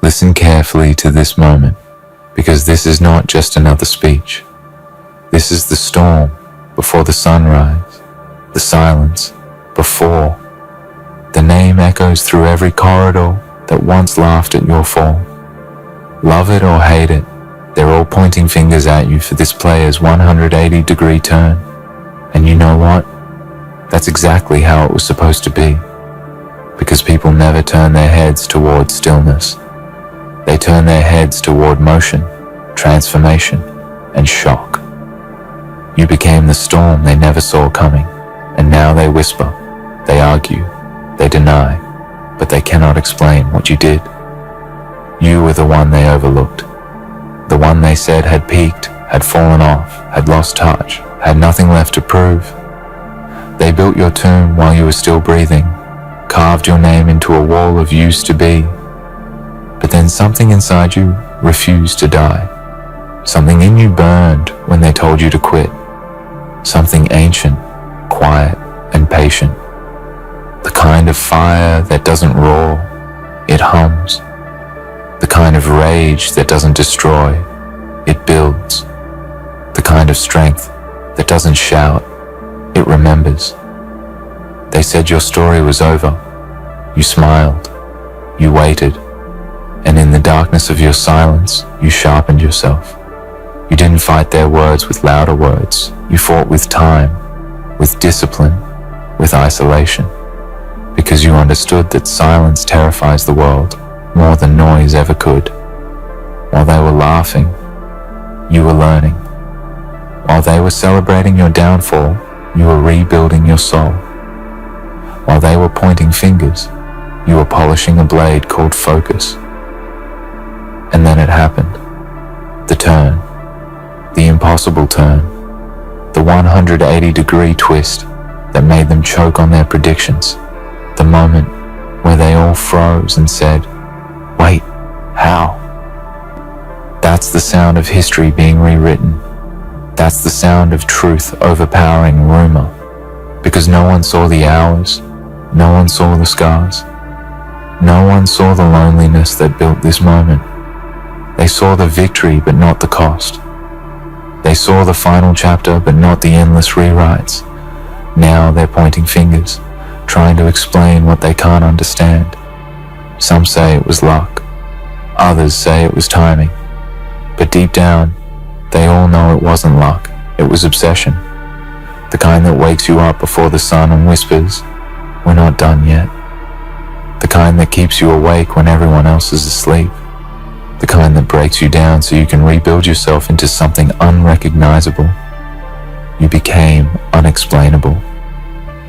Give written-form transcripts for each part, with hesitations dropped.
Listen carefully to this moment, because this is not just another speech. This is the storm before the sunrise, the silence before. The name echoes through every corridor that once laughed at your fall. Love it or hate it, they're all pointing fingers at you for this player's 180-degree turn. And you know what? That's exactly how it was supposed to be. Because people never turn their heads toward stillness. They turn their heads toward motion, transformation, and shock. You became the storm they never saw coming, and now they whisper, they argue, they deny, but they cannot explain what you did. You were the one they overlooked. The one they said had peaked, had fallen off, had lost touch, had nothing left to prove. They built your tomb while you were still breathing, carved your name into a wall of used to be. But then something inside you refused to die. Something in you burned when they told you to quit. Something ancient, quiet, and patient. The kind of fire that doesn't roar, it hums. The kind of rage that doesn't destroy, it builds. The kind of strength that doesn't shout, it remembers. They said your story was over. You smiled. You waited. And in the darkness of your silence, you sharpened yourself. You didn't fight their words with louder words. You fought with time, with discipline, with isolation. Because you understood that silence terrifies the world more than noise ever could. While they were laughing, you were learning. While they were celebrating your downfall, you were rebuilding your soul. While they were pointing fingers, you were polishing a blade called focus. And then it happened. The turn. The impossible turn. The 180-degree twist that made them choke on their predictions. The moment where they all froze and said, "Wait, how?" That's the sound of history being rewritten. That's the sound of truth overpowering rumor. Because no one saw the hours, no one saw the scars. No one saw the loneliness that built this moment. They saw the victory but not the cost. They saw the final chapter but not the endless rewrites. Now they're pointing fingers, trying to explain what they can't understand. Some say it was luck. Others say it was timing. But deep down, they all know it wasn't luck. It was obsession. The kind that wakes you up before the sun and whispers, "We're not done yet." The kind that keeps you awake when everyone else is asleep. The kind that breaks you down so you can rebuild yourself into something unrecognizable. You became unexplainable.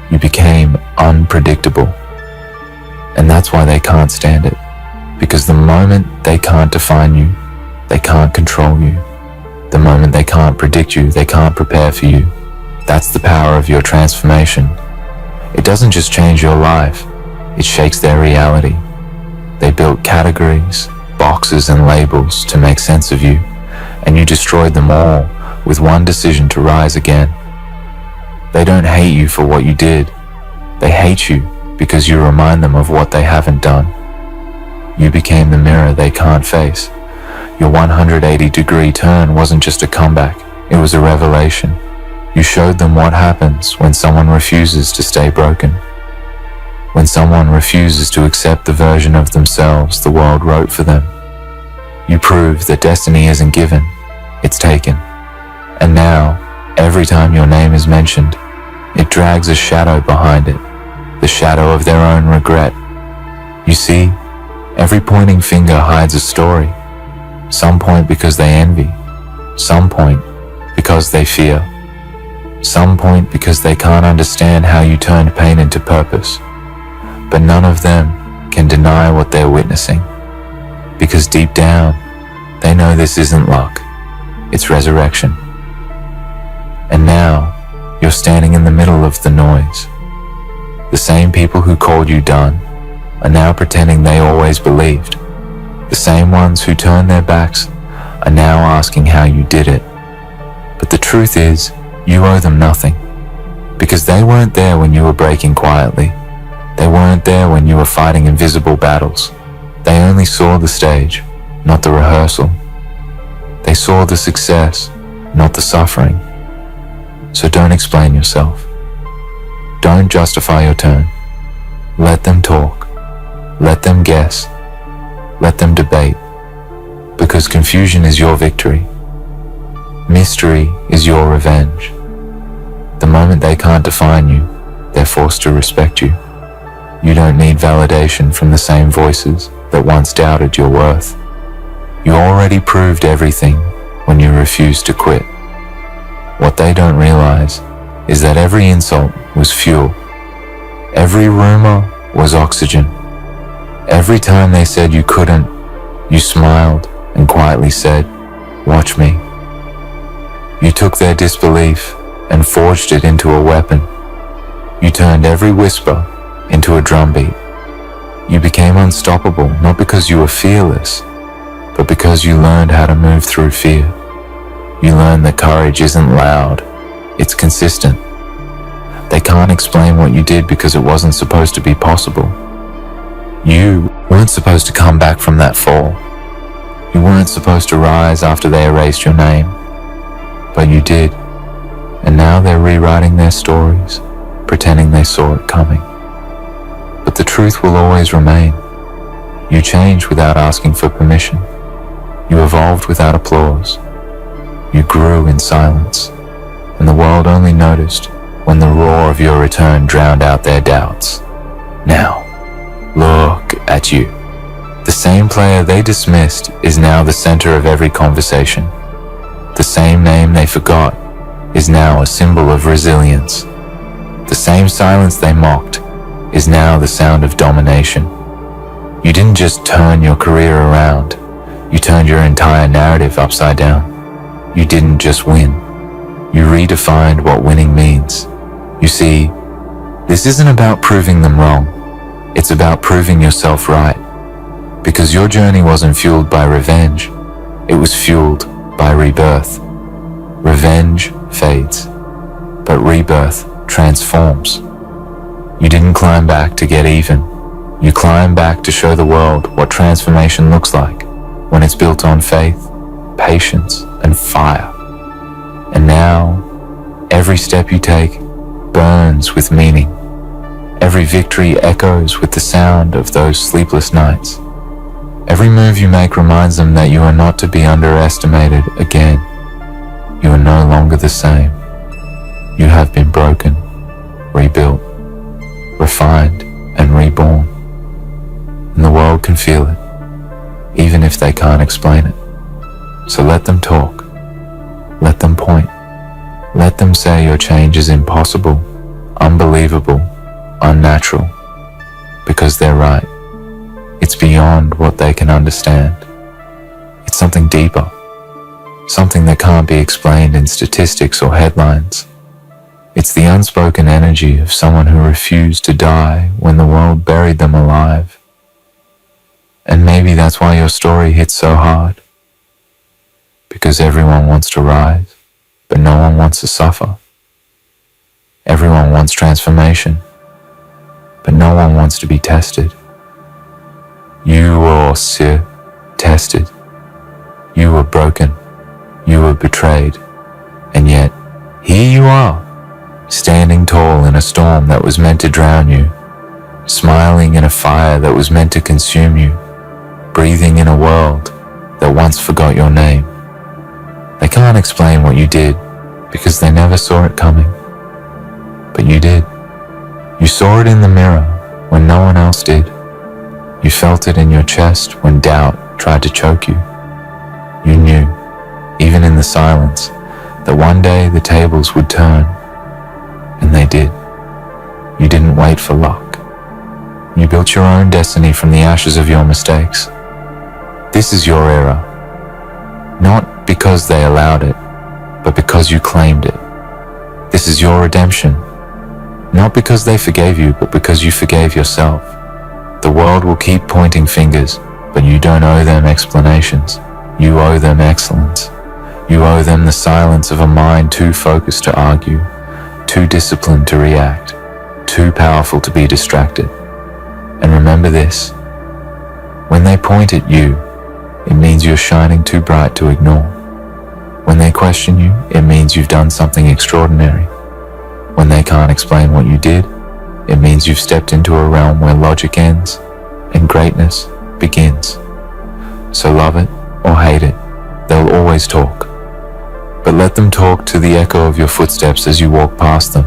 You became unpredictable. And that's why they can't stand it. Because the moment they can't define you, they can't control you. The moment they can't predict you, they can't prepare for you. That's the power of your transformation. It doesn't just change your life, it shakes their reality. They built categories, boxes and labels to make sense of you, and you destroyed them all with one decision to rise again. They don't hate you for what you did. They hate you because you remind them of what they haven't done. You became the mirror they can't face. Your 180-degree turn wasn't just a comeback, it was a revelation. You showed them what happens when someone refuses to stay broken. When someone refuses to accept the version of themselves the world wrote for them. You proved that destiny isn't given, it's taken. And now, every time your name is mentioned, it drags a shadow behind it, the shadow of their own regret. You see, every pointing finger hides a story. Some point because they envy, some point because they fear, some point because they can't understand how you turned pain into purpose. But none of them can deny what they're witnessing, because deep down, they know this isn't luck, it's resurrection. And now, you're standing in the middle of the noise. The same people who called you done are now pretending they always believed. The same ones who turned their backs are now asking how you did it. But the truth is, you owe them nothing, because they weren't there when you were breaking quietly. They weren't there when you were fighting invisible battles. They only saw the stage, not the rehearsal. They saw the success, not the suffering. So don't explain yourself. Don't justify your turn. Let them talk. Let them guess. Let them debate. Because confusion is your victory. Mystery is your revenge. The moment they can't define you, they're forced to respect you. You don't need validation from the same voices that once doubted your worth. You already proved everything when you refused to quit. What they don't realize is that every insult was fuel. Every rumor was oxygen. Every time they said you couldn't, you smiled and quietly said, "Watch me." You took their disbelief and forged it into a weapon. You turned every whisper into a drumbeat. You became unstoppable, not because you were fearless, but because you learned how to move through fear. You learned that courage isn't loud, it's consistent. They can't explain what you did because it wasn't supposed to be possible. You weren't supposed to come back from that fall. You weren't supposed to rise after they erased your name. But you did, and now they're rewriting their stories, pretending they saw it coming. But the truth will always remain. You changed without asking for permission. You evolved without applause. You grew in silence, and the world only noticed when the roar of your return drowned out their doubts. Now, look at you. The same player they dismissed is now the center of every conversation. The same name they forgot is now a symbol of resilience. The same silence they mocked is now the sound of domination. You didn't just turn your career around, you turned your entire narrative upside down. You didn't just win, you redefined what winning means. You see, this isn't about proving them wrong, it's about proving yourself right. Because your journey wasn't fueled by revenge, it was fueled by rebirth. Revenge fades, but rebirth transforms. You didn't climb back to get even. You climbed back to show the world what transformation looks like when it's built on faith, patience, and fire. And now, every step you take burns with meaning. Every victory echoes with the sound of those sleepless nights. Every move you make reminds them that you are not to be underestimated again. You are no longer the same. You have been broken, rebuilt, refined, and reborn. And the world can feel it, even if they can't explain it. So let them talk. Let them point. Let them say your change is impossible, unbelievable, unnatural. Because they're right. It's beyond what they can understand. It's something deeper. Something that can't be explained in statistics or headlines. It's the unspoken energy of someone who refused to die when the world buried them alive. And maybe that's why your story hits so hard. Because everyone wants to rise, but no one wants to suffer. Everyone wants transformation, but no one wants to be tested. You were tested. You were broken. You were betrayed. And yet, here you are, standing tall in a storm that was meant to drown you, smiling in a fire that was meant to consume you, breathing in a world that once forgot your name. They can't explain what you did because they never saw it coming. But you did. You saw it in the mirror when no one else did. You felt it in your chest when doubt tried to choke you. You knew, even in the silence, that one day the tables would turn. And they did. You didn't wait for luck. You built your own destiny from the ashes of your mistakes. This is your era. Not because they allowed it, but because you claimed it. This is your redemption. Not because they forgave you, but because you forgave yourself. The world will keep pointing fingers, but you don't owe them explanations. You owe them excellence. You owe them the silence of a mind too focused to argue, too disciplined to react, too powerful to be distracted. And remember this, When they point at you, it means you're shining too bright to ignore. When they question you, it means you've done something extraordinary. When they can't explain what you did, it means you've stepped into a realm where logic ends and greatness begins. So love it or hate it, they'll always talk. But let them talk to the echo of your footsteps as you walk past them.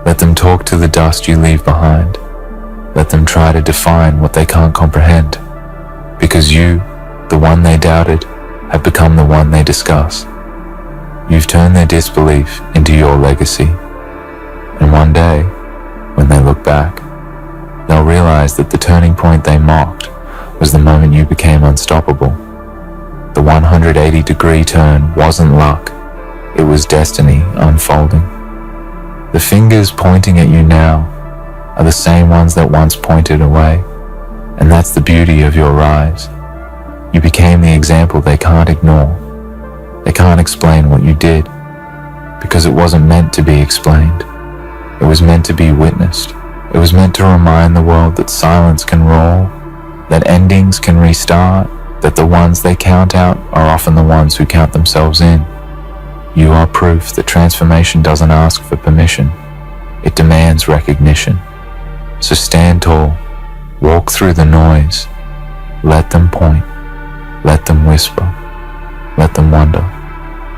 Let them talk to the dust you leave behind. Let them try to define what they can't comprehend. Because you, the one they doubted, have become the one they discuss. You've turned their disbelief into your legacy. And one day, when they look back, they'll realize that the turning point they mocked was the moment you became unstoppable. The 180-degree turn wasn't luck, it was destiny unfolding. The fingers pointing at you now are the same ones that once pointed away, and that's the beauty of your rise. You became the example they can't ignore. They can't explain what you did, because it wasn't meant to be explained. It was meant to be witnessed. It was meant to remind the world that silence can roar, that endings can restart, that the ones they count out are often the ones who count themselves in. You are proof that transformation doesn't ask for permission. It demands recognition. So stand tall, walk through the noise, let them point, let them whisper, let them wonder,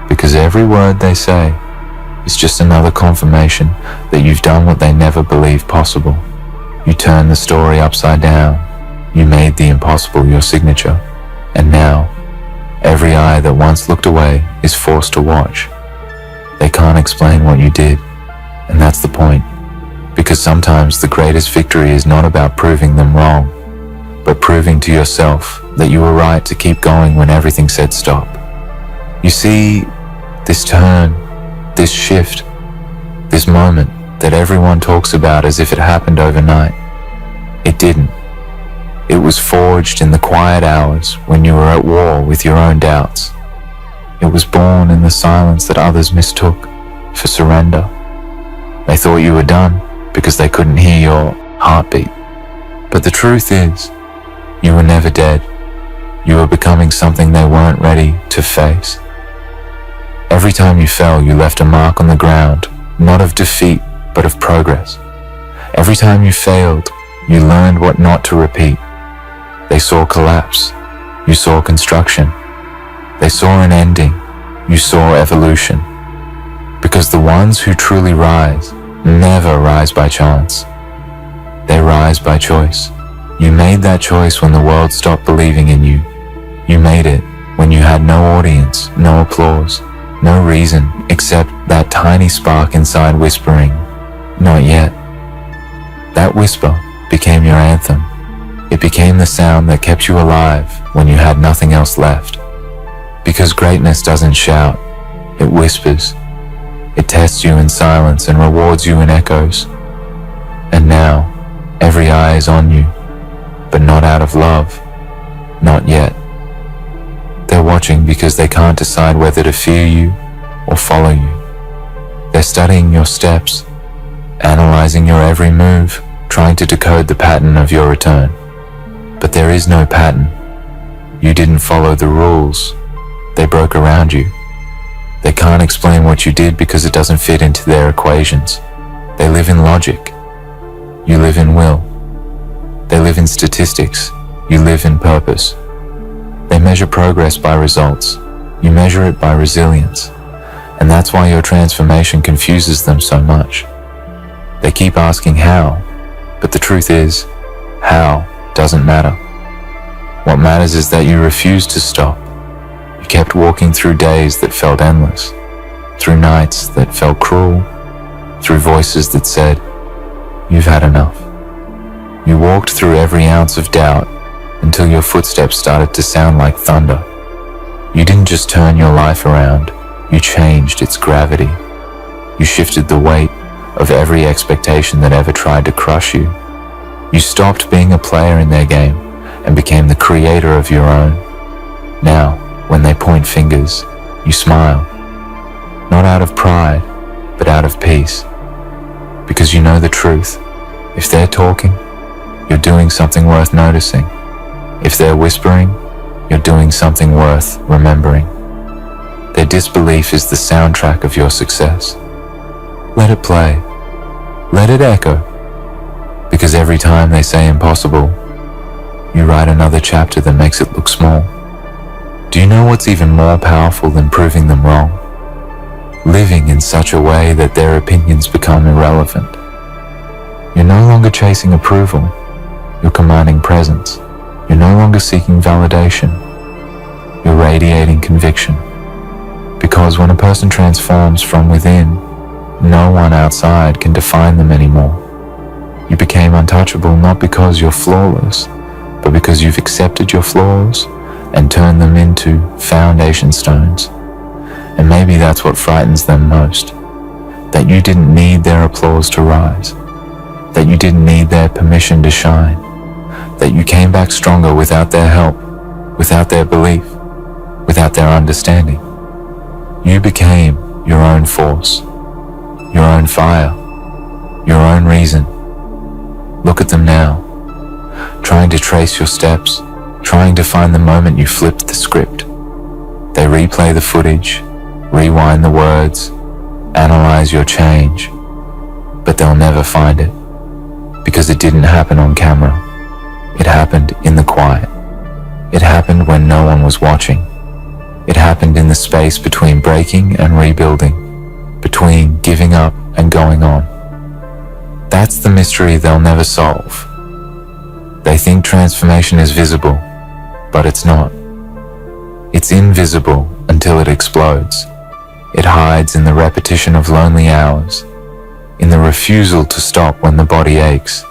because every word they say is just another confirmation that you've done what they never believed possible. You turned the story upside down. You made the impossible your signature. And now, every eye that once looked away is forced to watch. They can't explain what you did, and that's the point. Because sometimes the greatest victory is not about proving them wrong, but proving to yourself that you were right to keep going when everything said stop. You see, this turn, this shift, this moment that everyone talks about as if it happened overnight, it didn't. It was forged in the quiet hours when you were at war with your own doubts. It was born in the silence that others mistook for surrender. They thought you were done because they couldn't hear your heartbeat. But the truth is, you were never dead. You were becoming something they weren't ready to face. Every time you fell, you left a mark on the ground, not of defeat, but of progress. Every time you failed, you learned what not to repeat. They saw collapse. You saw construction. They saw an ending. You saw evolution. Because the ones who truly rise never rise by chance. They rise by choice. You made that choice when the world stopped believing in you. You made it when you had no audience, no applause, no reason except that tiny spark inside whispering, "Not yet." That whisper became your anthem. It became the sound that kept you alive when you had nothing else left. Because greatness doesn't shout, it whispers. It tests you in silence and rewards you in echoes. And now, every eye is on you, but not out of love, not yet. They're watching because they can't decide whether to fear you or follow you. They're studying your steps, analyzing your every move, trying to decode the pattern of your return. But there is no pattern. You didn't follow the rules. They broke around you. They can't explain what you did because it doesn't fit into their equations. They live in logic. You live in will. They live in statistics. You live in purpose. They measure progress by results. You measure it by resilience. And that's why your transformation confuses them so much. They keep asking how, but the truth is, how doesn't matter. What matters is that you refused to stop. You kept walking through days that felt endless, through nights that felt cruel, through voices that said, "You've had enough." You walked through every ounce of doubt until your footsteps started to sound like thunder. You didn't just turn your life around, you changed its gravity. You shifted the weight of every expectation that ever tried to crush you. You stopped being a player in their game and became the creator of your own. Now, when they point fingers, you smile. Not out of pride, but out of peace. Because you know the truth. If they're talking, you're doing something worth noticing. If they're whispering, you're doing something worth remembering. Their disbelief is the soundtrack of your success. Let it play. Let it echo. Because every time they say impossible, you write another chapter that makes it look small. Do you know what's even more powerful than proving them wrong? Living in such a way that their opinions become irrelevant. You're no longer chasing approval. You're commanding presence. You're no longer seeking validation. You're radiating conviction. Because when a person transforms from within, no one outside can define them anymore. You became untouchable not because you're flawless, but because you've accepted your flaws and turned them into foundation stones. And maybe that's what frightens them most. That you didn't need their applause to rise. That you didn't need their permission to shine. That you came back stronger without their help, without their belief, without their understanding. You became your own force, your own fire, your own reason. Look at them now, trying to trace your steps, trying to find the moment you flipped the script. They replay the footage, rewind the words, analyze your change, but they'll never find it, because it didn't happen on camera. It happened in the quiet. It happened when no one was watching. It happened in the space between breaking and rebuilding, between giving up and going on. That's the mystery they'll never solve. They think transformation is visible, but it's not. It's invisible until it explodes. It hides in the repetition of lonely hours, in the refusal to stop when the body aches,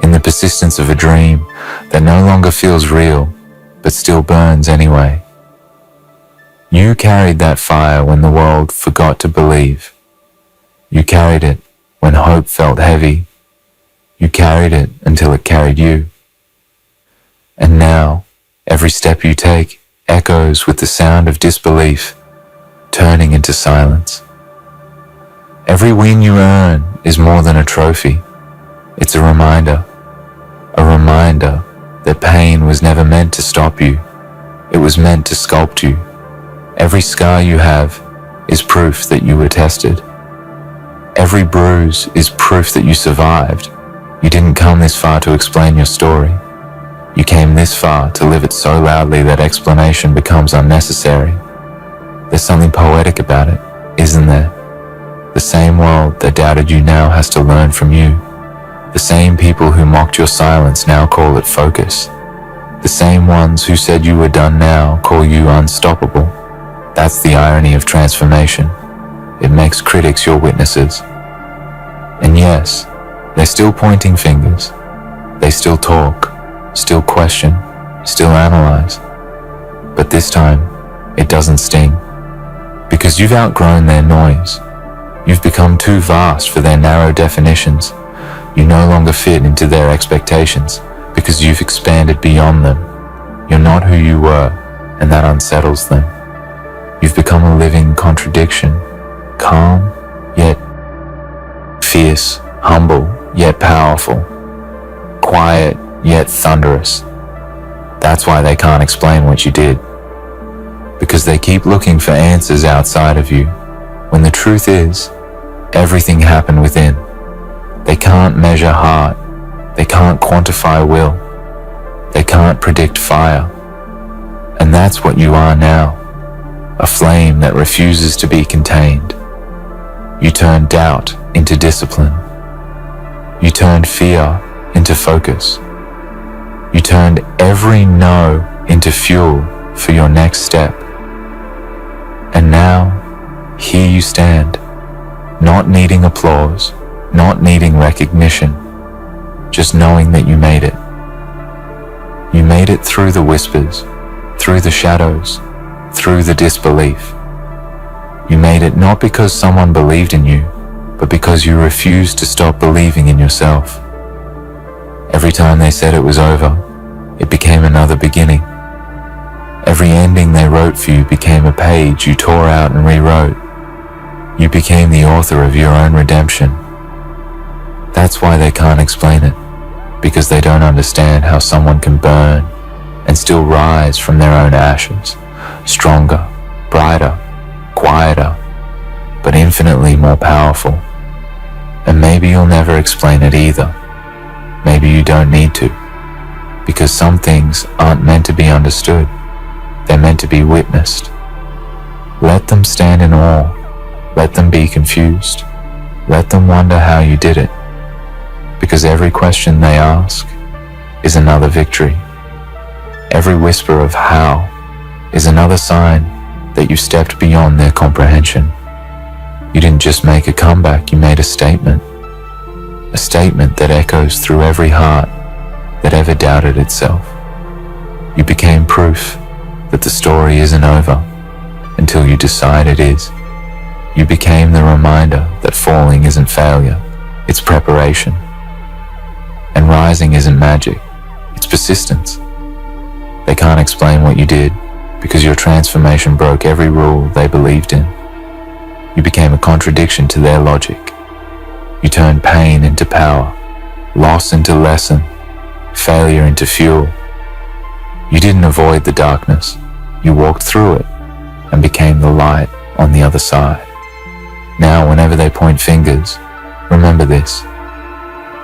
in the persistence of a dream that no longer feels real, but still burns anyway. You carried that fire when the world forgot to believe. You carried it when hope felt heavy. You carried it until it carried you. And now, every step you take echoes with the sound of disbelief, turning into silence. Every win you earn is more than a trophy. It's a reminder that pain was never meant to stop you. It was meant to sculpt you. Every scar you have is proof that you were tested. Every bruise is proof that you survived. You didn't come this far to explain your story. You came this far to live it so loudly that explanation becomes unnecessary. There's something poetic about it, isn't there? The same world that doubted you now has to learn from you. The same people who mocked your silence now call it focus. The same ones who said you were done now call you unstoppable. That's the irony of transformation. It makes critics your witnesses. And yes, they're still pointing fingers. They still talk, still question, still analyze. But this time, it doesn't sting. Because you've outgrown their noise. You've become too vast for their narrow definitions. You no longer fit into their expectations because you've expanded beyond them. You're not who you were, and that unsettles them. You've become a living contradiction, calm, yet fierce, humble, yet powerful, quiet, yet thunderous. That's why they can't explain what you did. Because they keep looking for answers outside of you, when the truth is, everything happened within. They can't measure heart. They can't quantify will. They can't predict fire. And that's what you are now, a flame that refuses to be contained. You turned doubt into discipline. You turned fear into focus. You turned every no into fuel for your next step. And now, here you stand, not needing applause, not needing recognition, just knowing that you made it. You made it through the whispers, through the shadows, through the disbelief. You made it not because someone believed in you, but because you refused to stop believing in yourself. Every time they said it was over, it became another beginning. Every ending they wrote for you became a page you tore out and rewrote. You became the author of your own redemption. That's why they can't explain it, because they don't understand how someone can burn and still rise from their own ashes, stronger, brighter, quieter, but infinitely more powerful. And maybe you'll never explain it either. Maybe you don't need to, because some things aren't meant to be understood. They're meant to be witnessed. Let them stand in awe. Let them be confused. Let them wonder how you did it, because every question they ask is another victory. Every whisper of how is another sign that you stepped beyond their comprehension. You didn't just make a comeback, you made a statement that echoes through every heart that ever doubted itself. You became proof that the story isn't over until you decide it is. You became the reminder that falling isn't failure, it's preparation. And rising isn't magic, it's persistence. They can't explain what you did because your transformation broke every rule they believed in. You became a contradiction to their logic. You turned pain into power, loss into lesson, failure into fuel. You didn't avoid the darkness, you walked through it and became the light on the other side. Now, whenever they point fingers, remember this.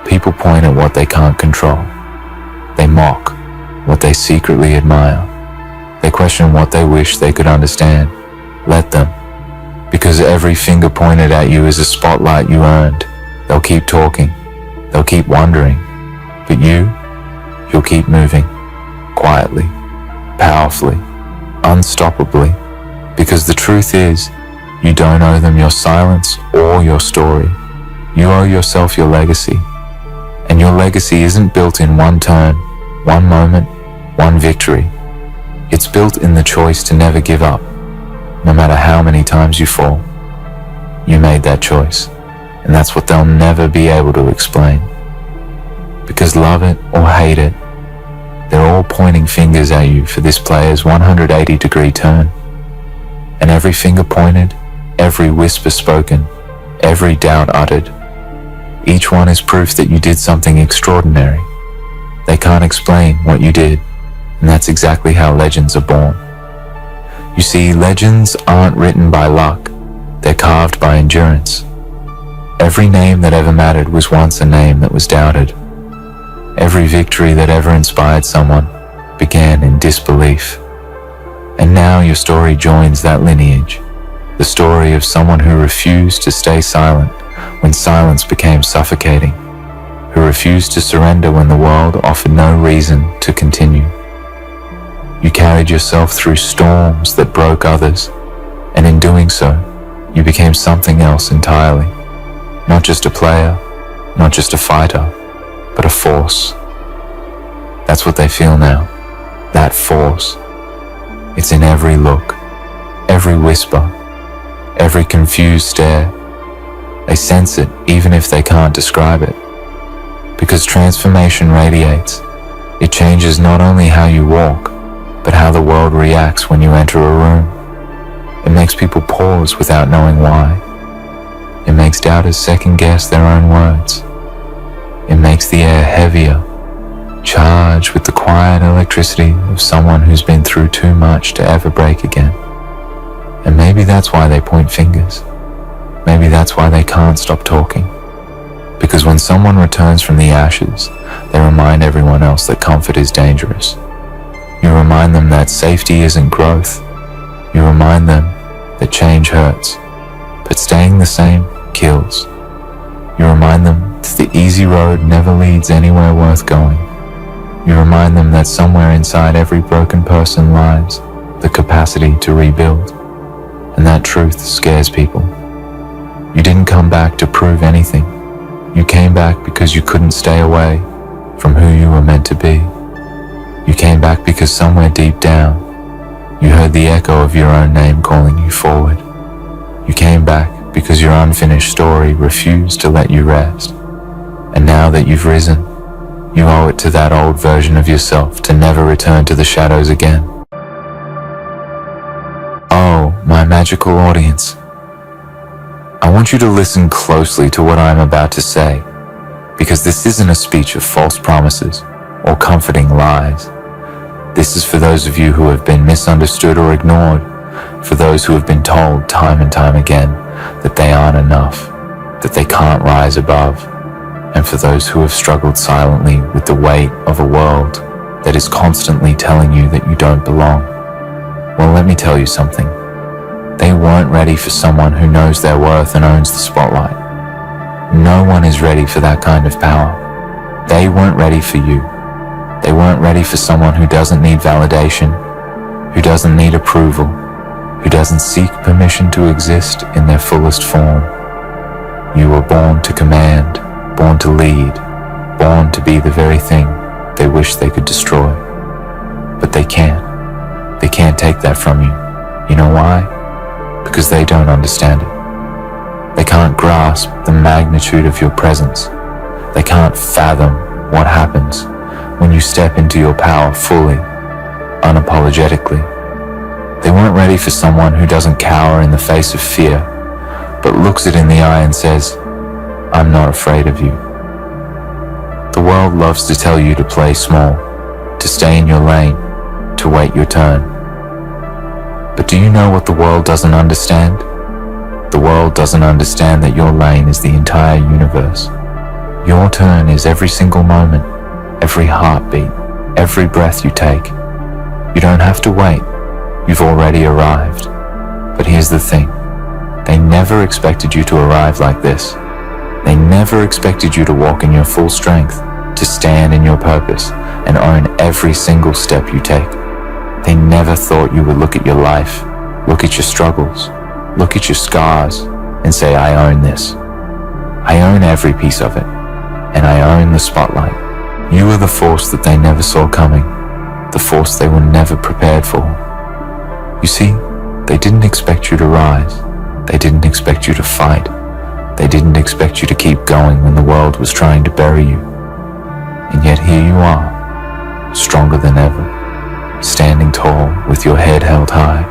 People point at what they can't control. They mock what they secretly admire. They question what they wish they could understand. Let them. Because every finger pointed at you is a spotlight you earned. They'll keep talking. They'll keep wondering. But you'll keep moving. Quietly. Powerfully. Unstoppably. Because the truth is, you don't owe them your silence or your story. You owe yourself your legacy. And your legacy isn't built in one turn, one moment, one victory. It's built in the choice to never give up, no matter how many times you fall. You made that choice, and that's what they'll never be able to explain. Because love it or hate it, they're all pointing fingers at you for this player's 180-degree turn. And every finger pointed, every whisper spoken, every doubt uttered, each one is proof that you did something extraordinary. They can't explain what you did, and that's exactly how legends are born. You see, legends aren't written by luck, they're carved by endurance. Every name that ever mattered was once a name that was doubted. Every victory that ever inspired someone began in disbelief. And now your story joins that lineage, the story of someone who refused to stay silent when silence became suffocating, who refused to surrender when the world offered no reason to continue. You carried yourself through storms that broke others, and in doing so, you became something else entirely. Not just a player, not just a fighter, but a force. That's what they feel now, that force. It's in every look, every whisper, every confused stare. They sense it even if they can't describe it. Because transformation radiates. It changes not only how you walk, but how the world reacts when you enter a room. It makes people pause without knowing why. It makes doubters second guess their own words. It makes the air heavier, charged with the quiet electricity of someone who's been through too much to ever break again. And maybe that's why they point fingers. Maybe that's why they can't stop talking. Because when someone returns from the ashes, they remind everyone else that comfort is dangerous. You remind them that safety isn't growth. You remind them that change hurts, but staying the same kills. You remind them that the easy road never leads anywhere worth going. You remind them that somewhere inside every broken person lies the capacity to rebuild. And that truth scares people. You didn't come back to prove anything. You came back because you couldn't stay away from who you were meant to be. You came back because somewhere deep down, you heard the echo of your own name calling you forward. You came back because your unfinished story refused to let you rest. And now that you've risen, you owe it to that old version of yourself to never return to the shadows again. Oh, my magical audience. I want you to listen closely to what I'm about to say, because this isn't a speech of false promises or comforting lies. This is for those of you who have been misunderstood or ignored, for those who have been told time and time again that they aren't enough, that they can't rise above, and for those who have struggled silently with the weight of a world that is constantly telling you that you don't belong. Well, let me tell you something. They weren't ready for someone who knows their worth and owns the spotlight. No one is ready for that kind of power. They weren't ready for you. They weren't ready for someone who doesn't need validation, who doesn't need approval, who doesn't seek permission to exist in their fullest form. You were born to command, born to lead, born to be the very thing they wish they could destroy. But they can't. They can't take that from you. You know why? Because they don't understand it. They can't grasp the magnitude of your presence. They can't fathom what happens when you step into your power fully, unapologetically. They weren't ready for someone who doesn't cower in the face of fear, but looks it in the eye and says, "I'm not afraid of you." The world loves to tell you to play small, to stay in your lane, to wait your turn. But do you know what the world doesn't understand? The world doesn't understand that your lane is the entire universe. Your turn is every single moment, every heartbeat, every breath you take. You don't have to wait. You've already arrived. But here's the thing. They never expected you to arrive like this. They never expected you to walk in your full strength, to stand in your purpose, and own every single step you take. They never thought you would look at your life, look at your struggles, look at your scars, and say, "I own this. I own every piece of it, and I own the spotlight." You were the force that they never saw coming, the force they were never prepared for. You see, they didn't expect you to rise. They didn't expect you to fight. They didn't expect you to keep going when the world was trying to bury you. And yet here you are, stronger than ever, standing tall with your head held high.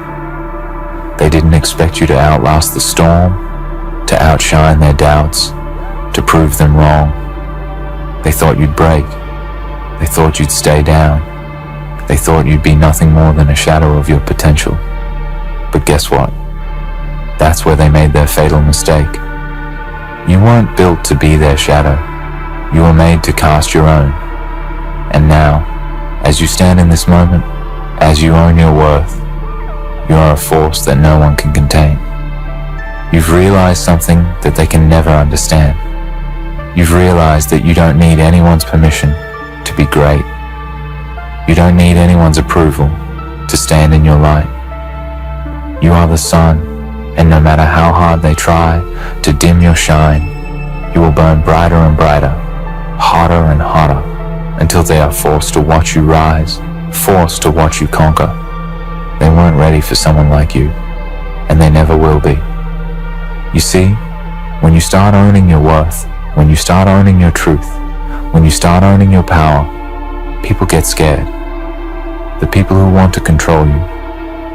They didn't expect you to outlast the storm, to outshine their doubts, to prove them wrong. They thought you'd break. They thought you'd stay down. They thought you'd be nothing more than a shadow of your potential. But guess what? That's where they made their fatal mistake. You weren't built to be their shadow. You were made to cast your own. And now, as you stand in this moment, as you own your worth, you are a force that no one can contain. You've realized something that they can never understand. You've realized that you don't need anyone's permission to be great. You don't need anyone's approval to stand in your light. You are the sun, and no matter how hard they try to dim your shine, you will burn brighter and brighter, hotter and hotter, until they are forced to watch you rise, forced to watch you conquer. They weren't ready for someone like you, and they never will be. You see, when you start owning your worth, when you start owning your truth, when you start owning your power, people get scared. The people who want to control you,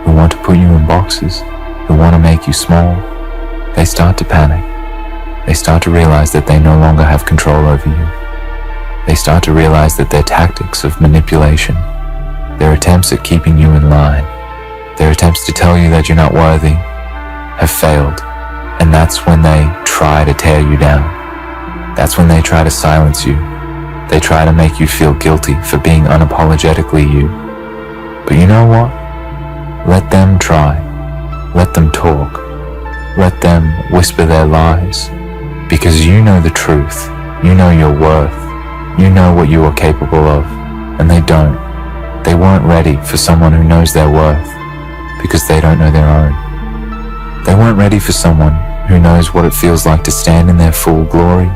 who want to put you in boxes, who want to make you small, they start to panic. They start to realize that they no longer have control over you. They start to realize that their tactics of manipulation, their attempts at keeping you in line, their attempts to tell you that you're not worthy, have failed. And that's when they try to tear you down. That's when they try to silence you. They try to make you feel guilty for being unapologetically you. But you know what? Let them try. Let them talk. Let them whisper their lies. Because you know the truth. You know your worth. You know what you are capable of. And they don't. They weren't ready for someone who knows their worth. Because they don't know their own. They weren't ready for someone who knows what it feels like to stand in their full glory,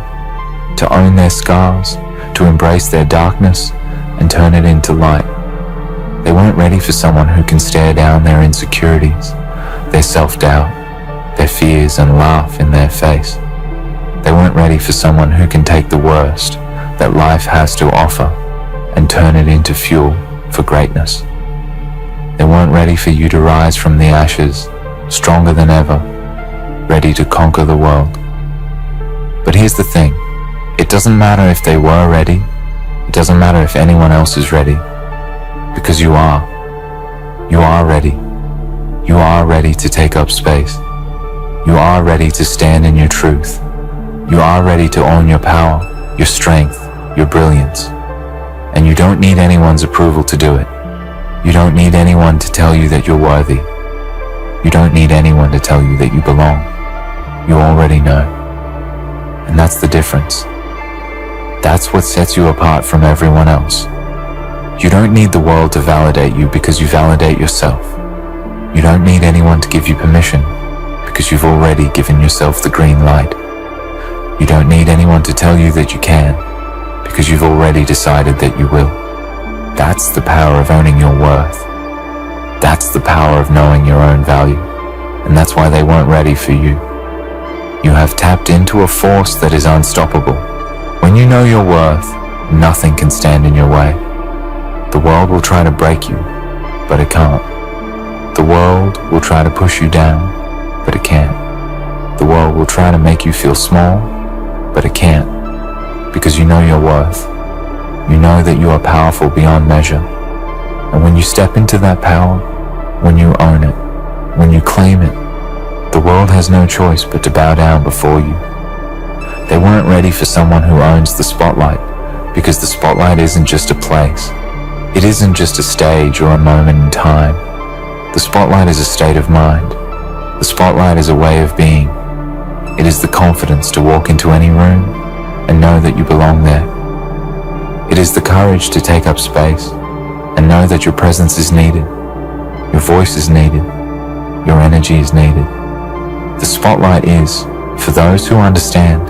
to own their scars, to embrace their darkness and turn it into light. They weren't ready for someone who can stare down their insecurities, their self-doubt, their fears and laugh in their face. They weren't ready for someone who can take the worst that life has to offer and turn it into fuel for greatness. They weren't ready for you to rise from the ashes, stronger than ever, ready to conquer the world. But here's the thing. It doesn't matter if they were ready. It doesn't matter if anyone else is ready. Because you are. You are ready. You are ready to take up space. You are ready to stand in your truth. You are ready to own your power, your strength, your brilliance. And you don't need anyone's approval to do it. You don't need anyone to tell you that you're worthy. You don't need anyone to tell you that you belong. You already know. And that's the difference. That's what sets you apart from everyone else. You don't need the world to validate you because you validate yourself. You don't need anyone to give you permission because you've already given yourself the green light. You don't need anyone to tell you that you can because you've already decided that you will. That's the power of owning your worth. That's the power of knowing your own value. And that's why they weren't ready for you. You have tapped into a force that is unstoppable. When you know your worth, nothing can stand in your way. The world will try to break you, but it can't. The world will try to push you down, but it can't. The world will try to make you feel small, but it can't. Because you know your worth. You know that you are powerful beyond measure. And when you step into that power, when you own it, when you claim it, the world has no choice but to bow down before you. They weren't ready for someone who owns the spotlight, because the spotlight isn't just a place. It isn't just a stage or a moment in time. The spotlight is a state of mind. The spotlight is a way of being. It is the confidence to walk into any room and know that you belong there. It is the courage to take up space and know that your presence is needed. Your voice is needed. Your energy is needed. The spotlight is for those who understand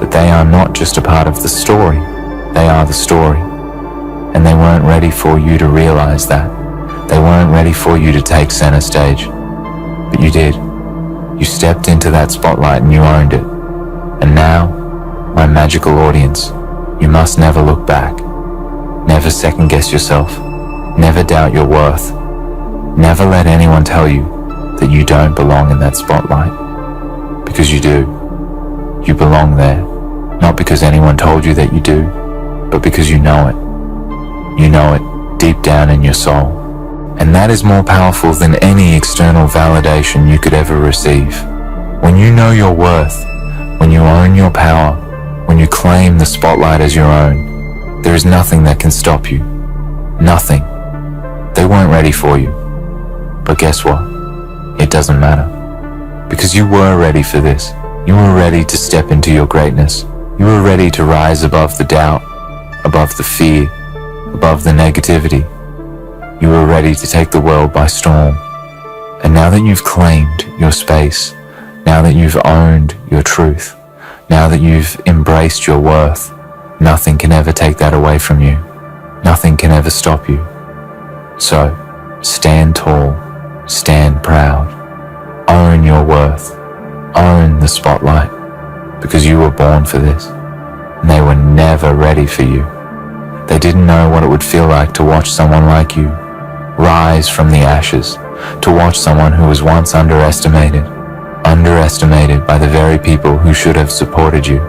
that they are not just a part of the story, they are the story. And they weren't ready for you to realize that. They weren't ready for you to take center stage. But you did. You stepped into that spotlight and you owned it. And now, my magical audience, you must never look back. Never second guess yourself. Never doubt your worth. Never let anyone tell you that you don't belong in that spotlight. Because you do. You belong there. Not because anyone told you that you do, but because you know it. You know it deep down in your soul. And that is more powerful than any external validation you could ever receive. When you know your worth, when you own your power, when you claim the spotlight as your own, there is nothing that can stop you. Nothing. They weren't ready for you. But guess what? It doesn't matter. Because you were ready for this. You were ready to step into your greatness. You were ready to rise above the doubt, above the fear, above the negativity. You were ready to take the world by storm. And now that you've claimed your space, now that you've owned your truth, now that you've embraced your worth, nothing can ever take that away from you. Nothing can ever stop you. So, stand tall, stand proud, own your worth, own the spotlight, because you were born for this. And they were never ready for you. They didn't know what it would feel like to watch someone like you rise from the ashes, to watch someone who was once underestimated by the very people who should have supported you,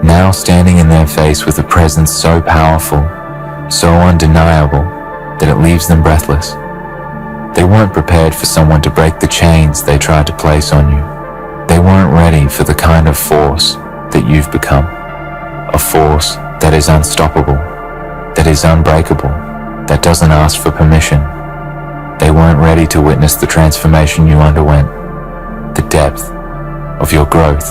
now standing in their face with a presence so powerful, so undeniable, that it leaves them breathless. They weren't prepared for someone to break the chains they tried to place on you. They weren't ready for the kind of force that you've become. A force that is unstoppable, that is unbreakable, that doesn't ask for permission. They weren't ready to witness the transformation you underwent, the depth of your growth,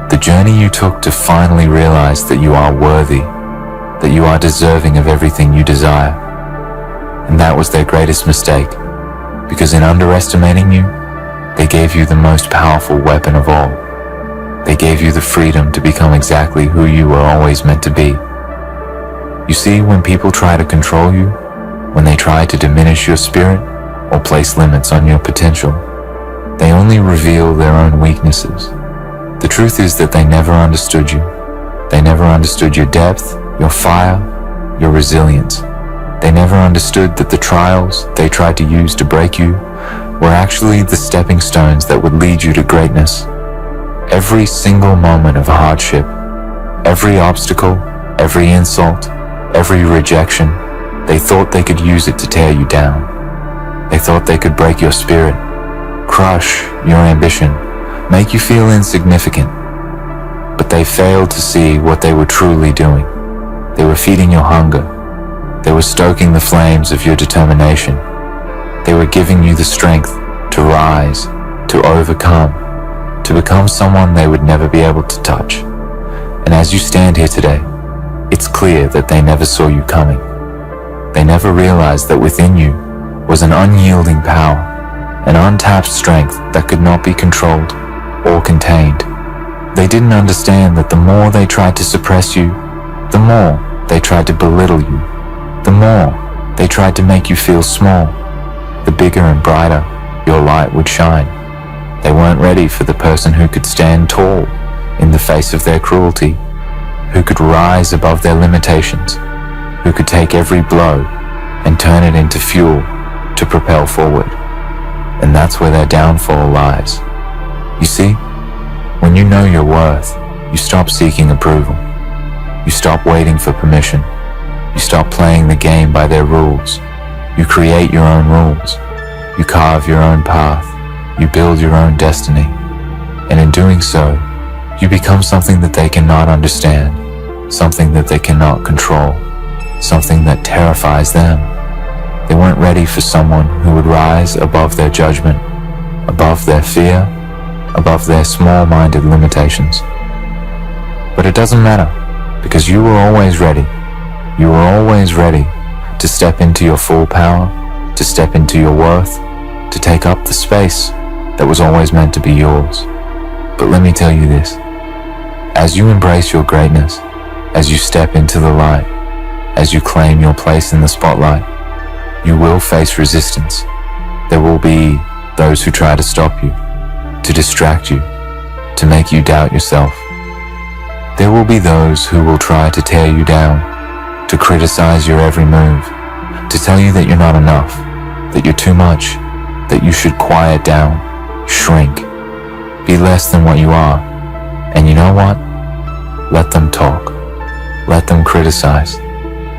the journey you took to finally realize that you are worthy, that you are deserving of everything you desire. And that was their greatest mistake, because in underestimating you, they gave you the most powerful weapon of all. They gave you the freedom to become exactly who you were always meant to be. You see, when people try to control you, when they try to diminish your spirit or place limits on your potential, they only reveal their own weaknesses. The truth is that they never understood you. They never understood your depth, your fire, your resilience. They never understood that the trials they tried to use to break you were actually the stepping stones that would lead you to greatness. Every single moment of hardship, every obstacle, every insult, every rejection, They thought they could use it to tear you down. They thought they could break your spirit, crush your ambition, make you feel insignificant. But they failed to see what they were truly doing. They were feeding your hunger. They were stoking the flames of your determination. They were giving you the strength to rise, to overcome, to become someone they would never be able to touch. And as you stand here today, it's clear that they never saw you coming. They never realized that within you was an unyielding power, an untapped strength that could not be controlled or contained. They didn't understand that the more they tried to suppress you, the more they tried to belittle you, the more they tried to make you feel small, the bigger and brighter your light would shine. They weren't ready for the person who could stand tall in the face of their cruelty, who could rise above their limitations, who could take every blow and turn it into fuel to propel forward. And that's where their downfall lies. You see, when you know your worth, you stop seeking approval. You stop waiting for permission. You stop playing the game by their rules. You create your own rules. You carve your own path. You build your own destiny. And in doing so, you become something that they cannot understand, something that they cannot control, something that terrifies them. They weren't ready for someone who would rise above their judgment, above their fear, above their small-minded limitations. But it doesn't matter, because you were always ready. You were always ready to step into your full power, to step into your worth, to take up the space that was always meant to be yours. But let me tell you this, as you embrace your greatness, as you step into the light, as you claim your place in the spotlight, you will face resistance. There will be those who try to stop you, to distract you, to make you doubt yourself. There will be those who will try to tear you down, to criticize your every move, to tell you that you're not enough, that you're too much, that you should quiet down, shrink, be less than what you are. And you know what? Let them talk. Let them criticize.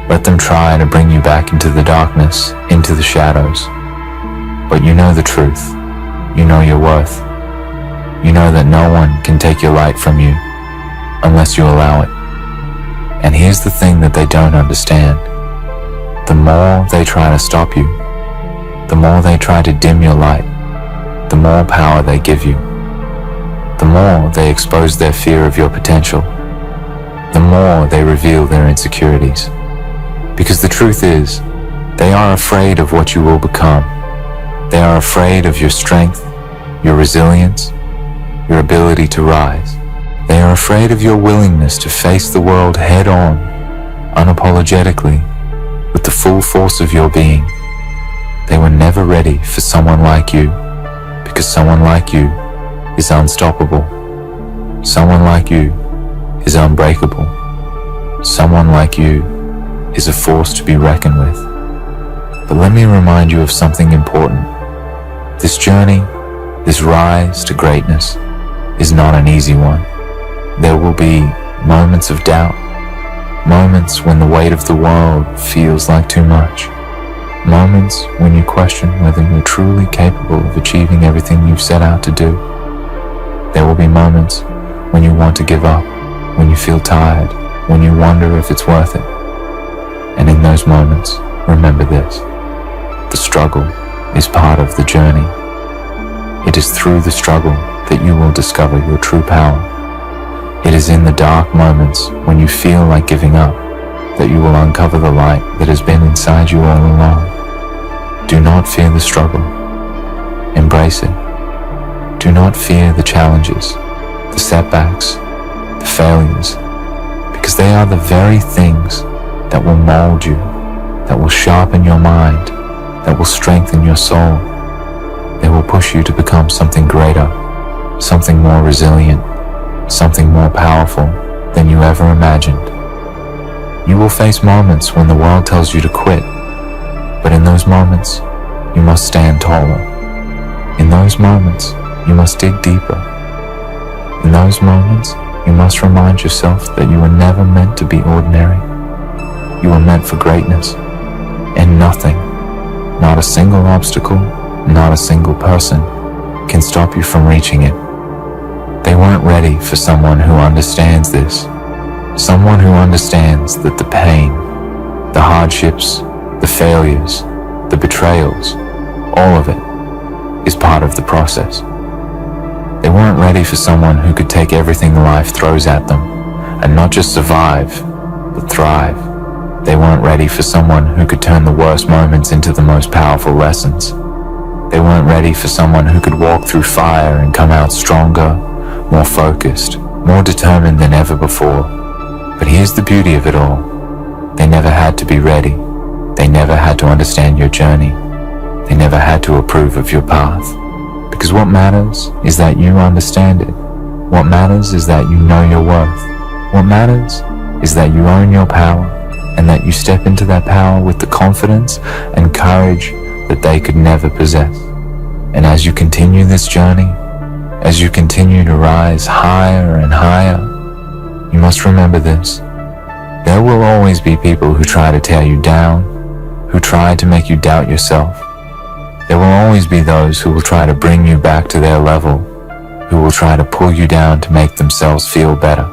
Let them try to bring you back into the darkness, into the shadows. But you know the truth. You know your worth. You know that no one can take your light from you unless you allow it. And here's the thing that they don't understand. The more they try to stop you, the more they try to dim your light, the more power they give you. The more they expose their fear of your potential, the more they reveal their insecurities. Because the truth is, they are afraid of what you will become. They are afraid of your strength, your resilience, your ability to rise. They are afraid of your willingness to face the world head on, unapologetically, with the full force of your being. They were never ready for someone like you, because someone like you is unstoppable. Someone like you is unbreakable. Someone like you is a force to be reckoned with. But let me remind you of something important. This journey, this rise to greatness, is not an easy one. There will be moments of doubt, moments when the weight of the world feels like too much, moments when you question whether you're truly capable of achieving everything you've set out to do. There will be moments when you want to give up, when you feel tired, when you wonder if it's worth it. And in those moments, remember this: the struggle is part of the journey. It is through the struggle that you will discover your true power. It is in the dark moments when you feel like giving up that you will uncover the light that has been inside you all along. Do not fear the struggle. Embrace it. Do not fear the challenges, the setbacks, the failures, because they are the very things that will mold you, that will sharpen your mind, that will strengthen your soul. They will push you to become something greater, something more resilient, something more powerful than you ever imagined. You will face moments when the world tells you to quit, but in those moments, you must stand taller. In those moments, you must dig deeper. In those moments, you must remind yourself that you were never meant to be ordinary. You were meant for greatness. And nothing, not a single obstacle, not a single person, can stop you from reaching it. They weren't ready for someone who understands this. Someone who understands that the pain, the hardships, the failures, the betrayals, all of it is part of the process. They weren't ready for someone who could take everything life throws at them and not just survive, but thrive. They weren't ready for someone who could turn the worst moments into the most powerful lessons. They weren't ready for someone who could walk through fire and come out stronger, more focused, more determined than ever before. But here's the beauty of it all. They never had to be ready. They never had to understand your journey. They never had to approve of your path. Because what matters is that you understand it. What matters is that you know your worth. What matters is that you own your power and that you step into that power with the confidence and courage that they could never possess. And as you continue this journey, as you continue to rise higher and higher, you must remember this. There will always be people who try to tear you down, who try to make you doubt yourself. There will always be those who will try to bring you back to their level, who will try to pull you down to make themselves feel better.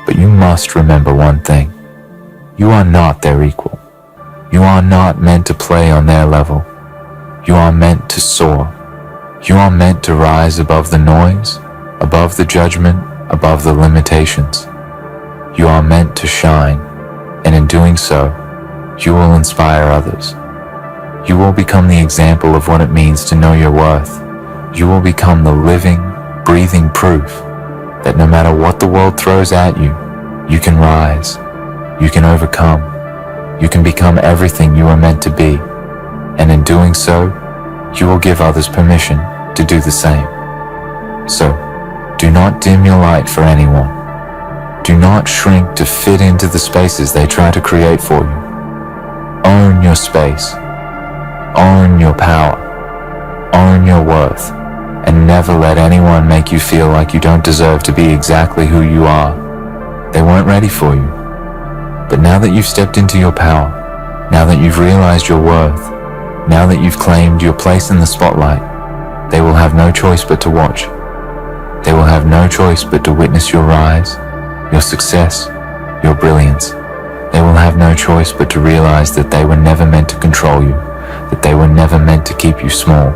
But you must remember one thing. You are not their equal. You are not meant to play on their level. You are meant to soar. You are meant to rise above the noise, above the judgment, above the limitations. You are meant to shine, and in doing so, you will inspire others. You will become the example of what it means to know your worth. You will become the living, breathing proof that no matter what the world throws at you, you can rise, you can overcome, you can become everything you are meant to be, and in doing so, you will give others permission to do the same. So, do not dim your light for anyone. Do not shrink to fit into the spaces they try to create for you. Own your space. Own your power. Own your worth. And never let anyone make you feel like you don't deserve to be exactly who you are. They weren't ready for you. But now that you've stepped into your power, now that you've realized your worth, now that you've claimed your place in the spotlight, they will have no choice but to watch. They will have no choice but to witness your rise, your success, your brilliance. They will have no choice but to realize that they were never meant to control you, that they were never meant to keep you small.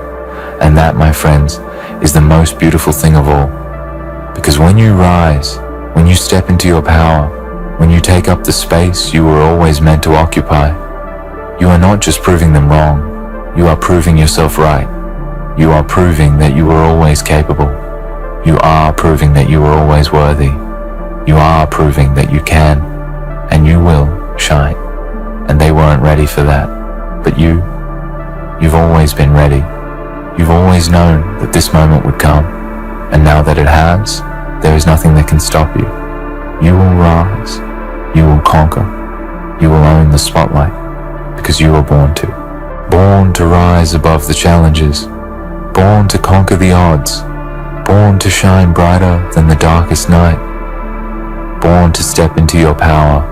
And that, my friends, is the most beautiful thing of all. Because when you rise, when you step into your power, when you take up the space you were always meant to occupy, you are not just proving them wrong, you are proving yourself right. You are proving that you were always capable. You are proving that you were always worthy. You are proving that you can, and you will, shine. And they weren't ready for that. But you've always been ready. You've always known that this moment would come. And now that it has, there is nothing that can stop you. You will rise. You will conquer. You will own the spotlight. Because you were born to. Born to rise above the challenges. Born to conquer the odds. Born to shine brighter than the darkest night. Born to step into your power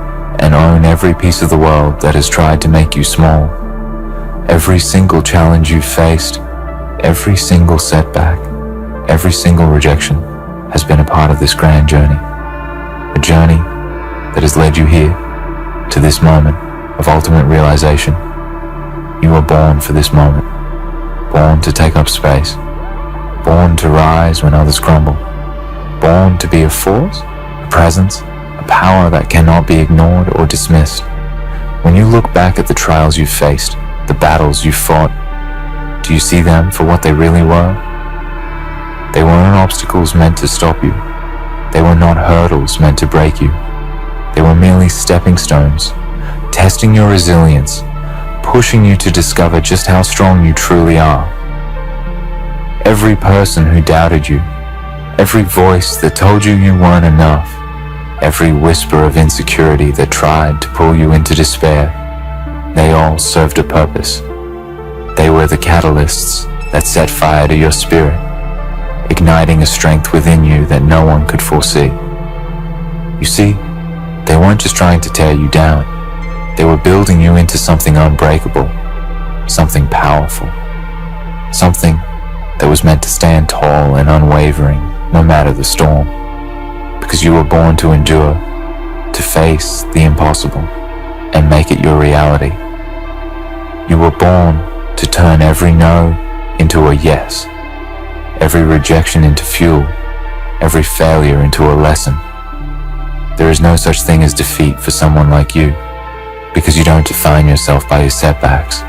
and own every piece of the world that has tried to make you small. Every single challenge you've faced, every single setback, every single rejection has been a part of this grand journey. A journey that has led you here to this moment of ultimate realization. You were born for this moment. Born to take up space. Born to rise when others crumble. Born to be a force, a presence, a power that cannot be ignored or dismissed. When you look back at the trials you've faced, the battles you've fought, do you see them for what they really were? They weren't obstacles meant to stop you. They were not hurdles meant to break you. They were merely stepping stones, testing your resilience, pushing you to discover just how strong you truly are. Every person who doubted you, every voice that told you you weren't enough, every whisper of insecurity that tried to pull you into despair, they all served a purpose. They were the catalysts that set fire to your spirit, igniting a strength within you that no one could foresee. You see, they weren't just trying to tear you down. They were building you into something unbreakable, something powerful, something that was meant to stand tall and unwavering no matter the storm, because you were born to endure, to face the impossible and make it your reality. You were born to turn every no into a yes, every rejection into fuel, every failure into a lesson. There is no such thing as defeat for someone like you, because you don't define yourself by your setbacks.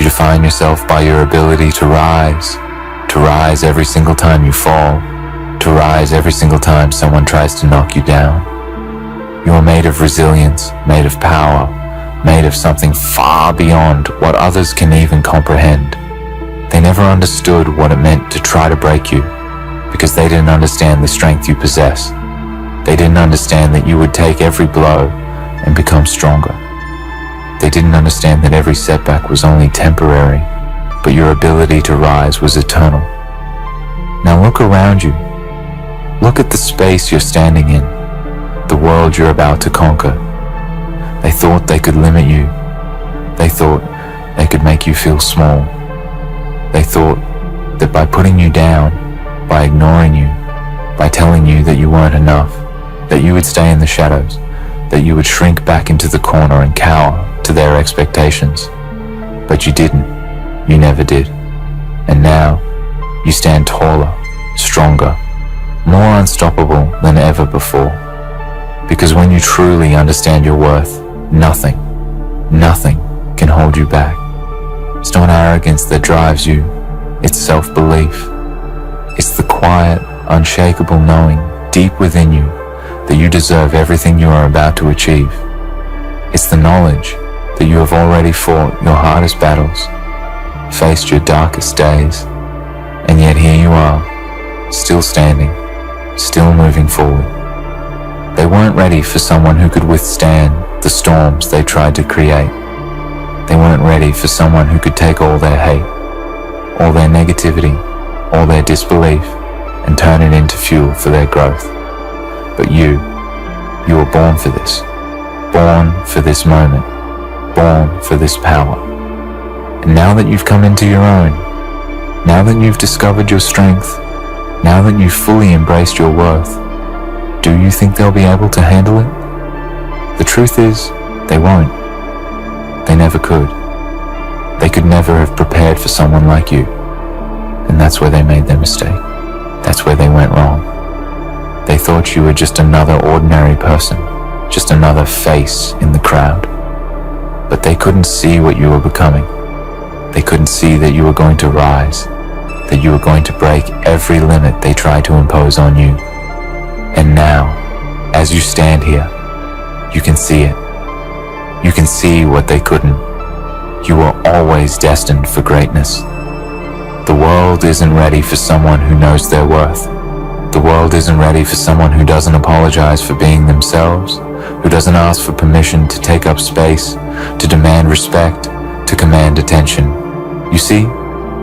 You define yourself by your ability to rise every single time you fall, to rise every single time someone tries to knock you down. You are made of resilience, made of power, made of something far beyond what others can even comprehend. They never understood what it meant to try to break you, because they didn't understand the strength you possess. They didn't understand that you would take every blow and become stronger. They didn't understand that every setback was only temporary, but your ability to rise was eternal. Now look around you. Look at the space you're standing in, the world you're about to conquer. They thought they could limit you. They thought they could make you feel small. They thought that by putting you down, by ignoring you, by telling you that you weren't enough, that you would stay in the shadows, that you would shrink back into the corner and cower to their expectations. But you didn't. You never did. And now, you stand taller, stronger, more unstoppable than ever before. Because when you truly understand your worth, nothing can hold you back. It's not arrogance that drives you, it's self-belief. It's the quiet, unshakable knowing deep within you that you deserve everything you are about to achieve. It's the knowledge that you have already fought your hardest battles, faced your darkest days, and yet here you are, still standing, still moving forward. They weren't ready for someone who could withstand the storms they tried to create. They weren't ready for someone who could take all their hate, all their negativity, all their disbelief, and turn it into fuel for their growth. But you were born for this. Born for this moment. Born for this power. And now that you've come into your own, now that you've discovered your strength, now that you've fully embraced your worth, do you think they'll be able to handle it? The truth is, they won't. They never could. They could never have prepared for someone like you. And that's where they made their mistake. That's where they went wrong. They thought you were just another ordinary person, just another face in the crowd. But they couldn't see what you were becoming. They couldn't see that you were going to rise, that you were going to break every limit they tried to impose on you. And now, as you stand here, you can see it. You can see what they couldn't. You were always destined for greatness. The world isn't ready for someone who knows their worth. The world isn't ready for someone who doesn't apologize for being themselves, who doesn't ask for permission to take up space, to demand respect, to command attention. You see,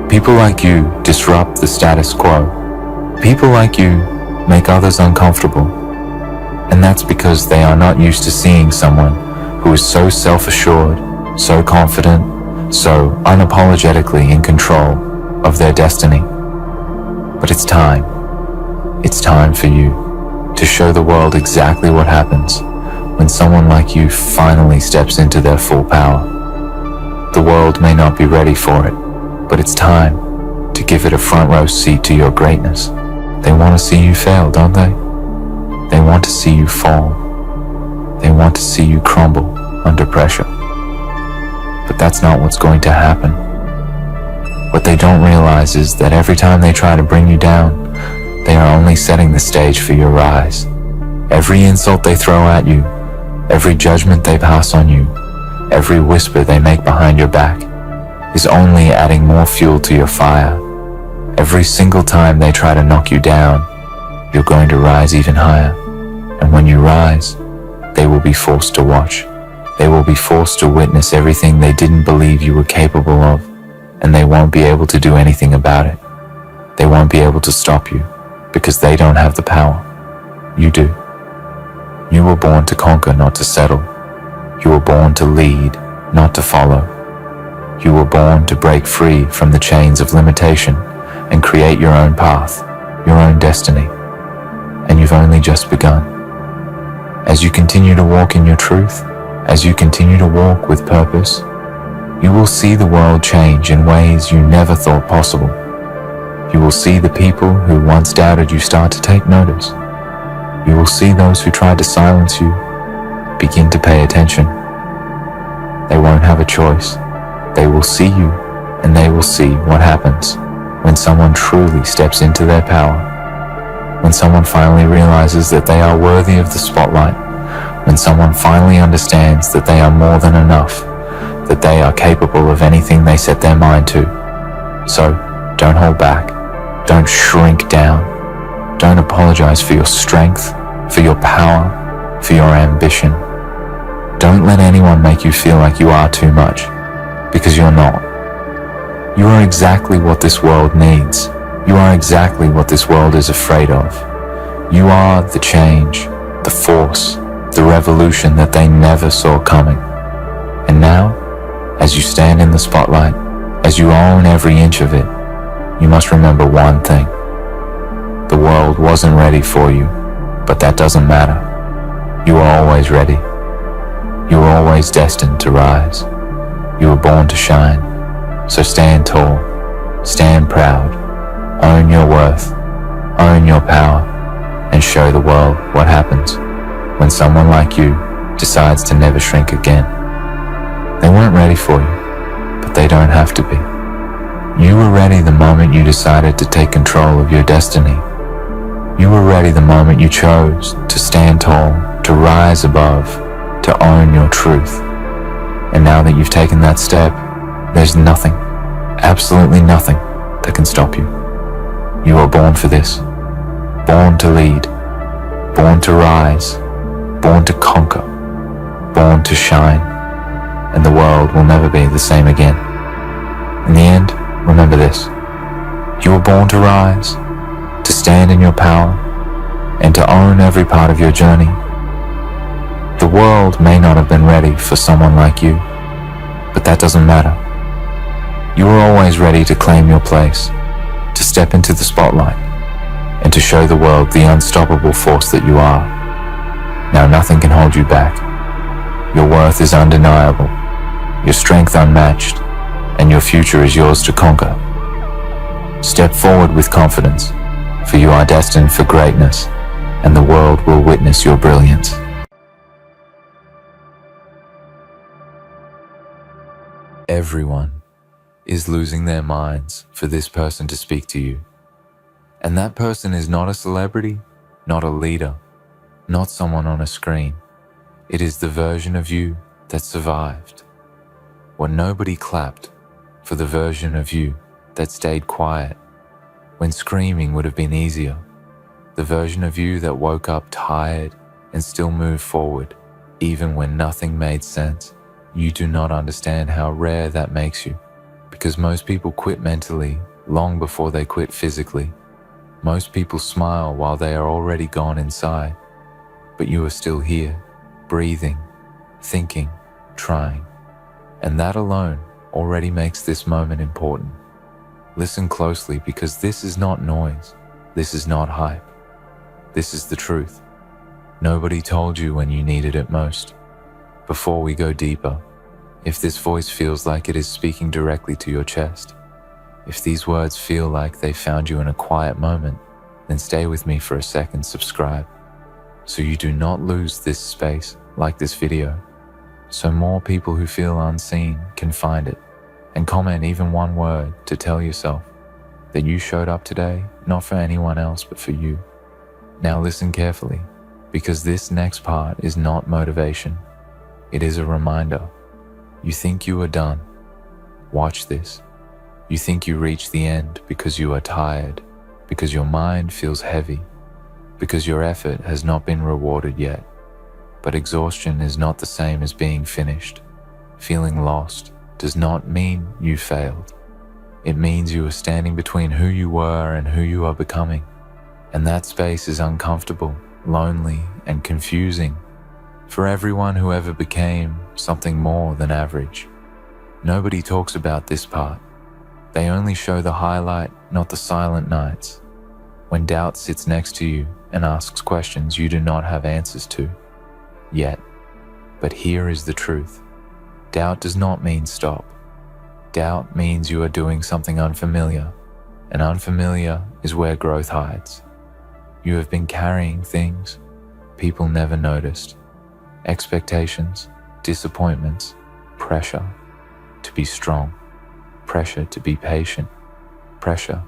people like you disrupt the status quo. People like you make others uncomfortable. And that's because they are not used to seeing someone who is so self-assured, so confident, so unapologetically in control of their destiny. But it's time. It's time for you to show the world exactly what happens when someone like you finally steps into their full power. The world may not be ready for it, but it's time to give it a front row seat to your greatness. They want to see you fail, don't they? They want to see you fall. They want to see you crumble under pressure. But that's not what's going to happen. What they don't realize is that every time they try to bring you down, they are only setting the stage for your rise. Every insult they throw at you, every judgment they pass on you, every whisper they make behind your back is only adding more fuel to your fire. Every single time they try to knock you down, you're going to rise even higher. And when you rise, they will be forced to watch. They will be forced to witness everything they didn't believe you were capable of, and they won't be able to do anything about it. They won't be able to stop you, because they don't have the power. You do. You were born to conquer, not to settle. You were born to lead, not to follow. You were born to break free from the chains of limitation and create your own path, your own destiny. And you've only just begun. As you continue to walk in your truth, as you continue to walk with purpose, you will see the world change in ways you never thought possible. You will see the people who once doubted you start to take notice. You will see those who tried to silence you begin to pay attention. They won't have a choice. They will see you, and they will see what happens when someone truly steps into their power. When someone finally realizes that they are worthy of the spotlight. When someone finally understands that they are more than enough, that they are capable of anything they set their mind to. So, don't hold back. Don't shrink down. Don't apologize for your strength, for your power, for your ambition. Don't let anyone make you feel like you are too much, because you're not. You are exactly what this world needs. You are exactly what this world is afraid of. You are the change, the force, the revolution that they never saw coming. And now, as you stand in the spotlight, as you own every inch of it, you must remember one thing. The world wasn't ready for you, but that doesn't matter. You are always ready. You are always destined to rise. You were born to shine. So stand tall, stand proud, own your worth, own your power, and show the world what happens when someone like you decides to never shrink again. They weren't ready for you, but they don't have to be. You were ready the moment you decided to take control of your destiny. You were ready the moment you chose to stand tall, to rise above, to own your truth. And now that you've taken that step, there's nothing, absolutely nothing, that can stop you. You are born for this. Born to lead. Born to rise. Born to conquer. Born to shine. And the world will never be the same again. In the end, remember this. You were born to rise, to stand in your power, and to own every part of your journey. The world may not have been ready for someone like you, but that doesn't matter. You are always ready to claim your place, to step into the spotlight, and to show the world the unstoppable force that you are. Now nothing can hold you back. Your worth is undeniable, your strength unmatched, and your future is yours to conquer. Step forward with confidence, for you are destined for greatness, and the world will witness your brilliance. Everyone is losing their minds for this person to speak to you. And that person is not a celebrity, not a leader, not someone on a screen. It is the version of you that survived. When nobody clapped for the version of you that stayed quiet, when screaming would have been easier. The version of you that woke up tired and still moved forward, even when nothing made sense. You do not understand how rare that makes you, because most people quit mentally long before they quit physically. Most people smile while they are already gone inside, but you are still here, breathing, thinking, trying. And that alone already makes this moment important. Listen closely, because this is not noise. This is not hype. This is the truth. Nobody told you when you needed it most. Before we go deeper, if this voice feels like it is speaking directly to your chest, if these words feel like they found you in a quiet moment, then stay with me for a second, subscribe, so you do not lose this space like this video, so more people who feel unseen can find it, and comment even one word to tell yourself that you showed up today, not for anyone else but for you. Now listen carefully, because this next part is not motivation. It is a reminder. You think you are done. Watch this. You think you reach the end because you are tired, because your mind feels heavy, because your effort has not been rewarded yet. But exhaustion is not the same as being finished. Feeling lost does not mean you failed. It means you are standing between who you were and who you are becoming. And that space is uncomfortable, lonely, and confusing. For everyone who ever became something more than average, nobody talks about this part. They only show the highlight, not the silent nights, when doubt sits next to you and asks questions you do not have answers to yet. But here is the truth. Doubt does not mean stop. Doubt means you are doing something unfamiliar, and unfamiliar is where growth hides. You have been carrying things people never noticed. Expectations, disappointments, pressure to be strong, pressure to be patient, pressure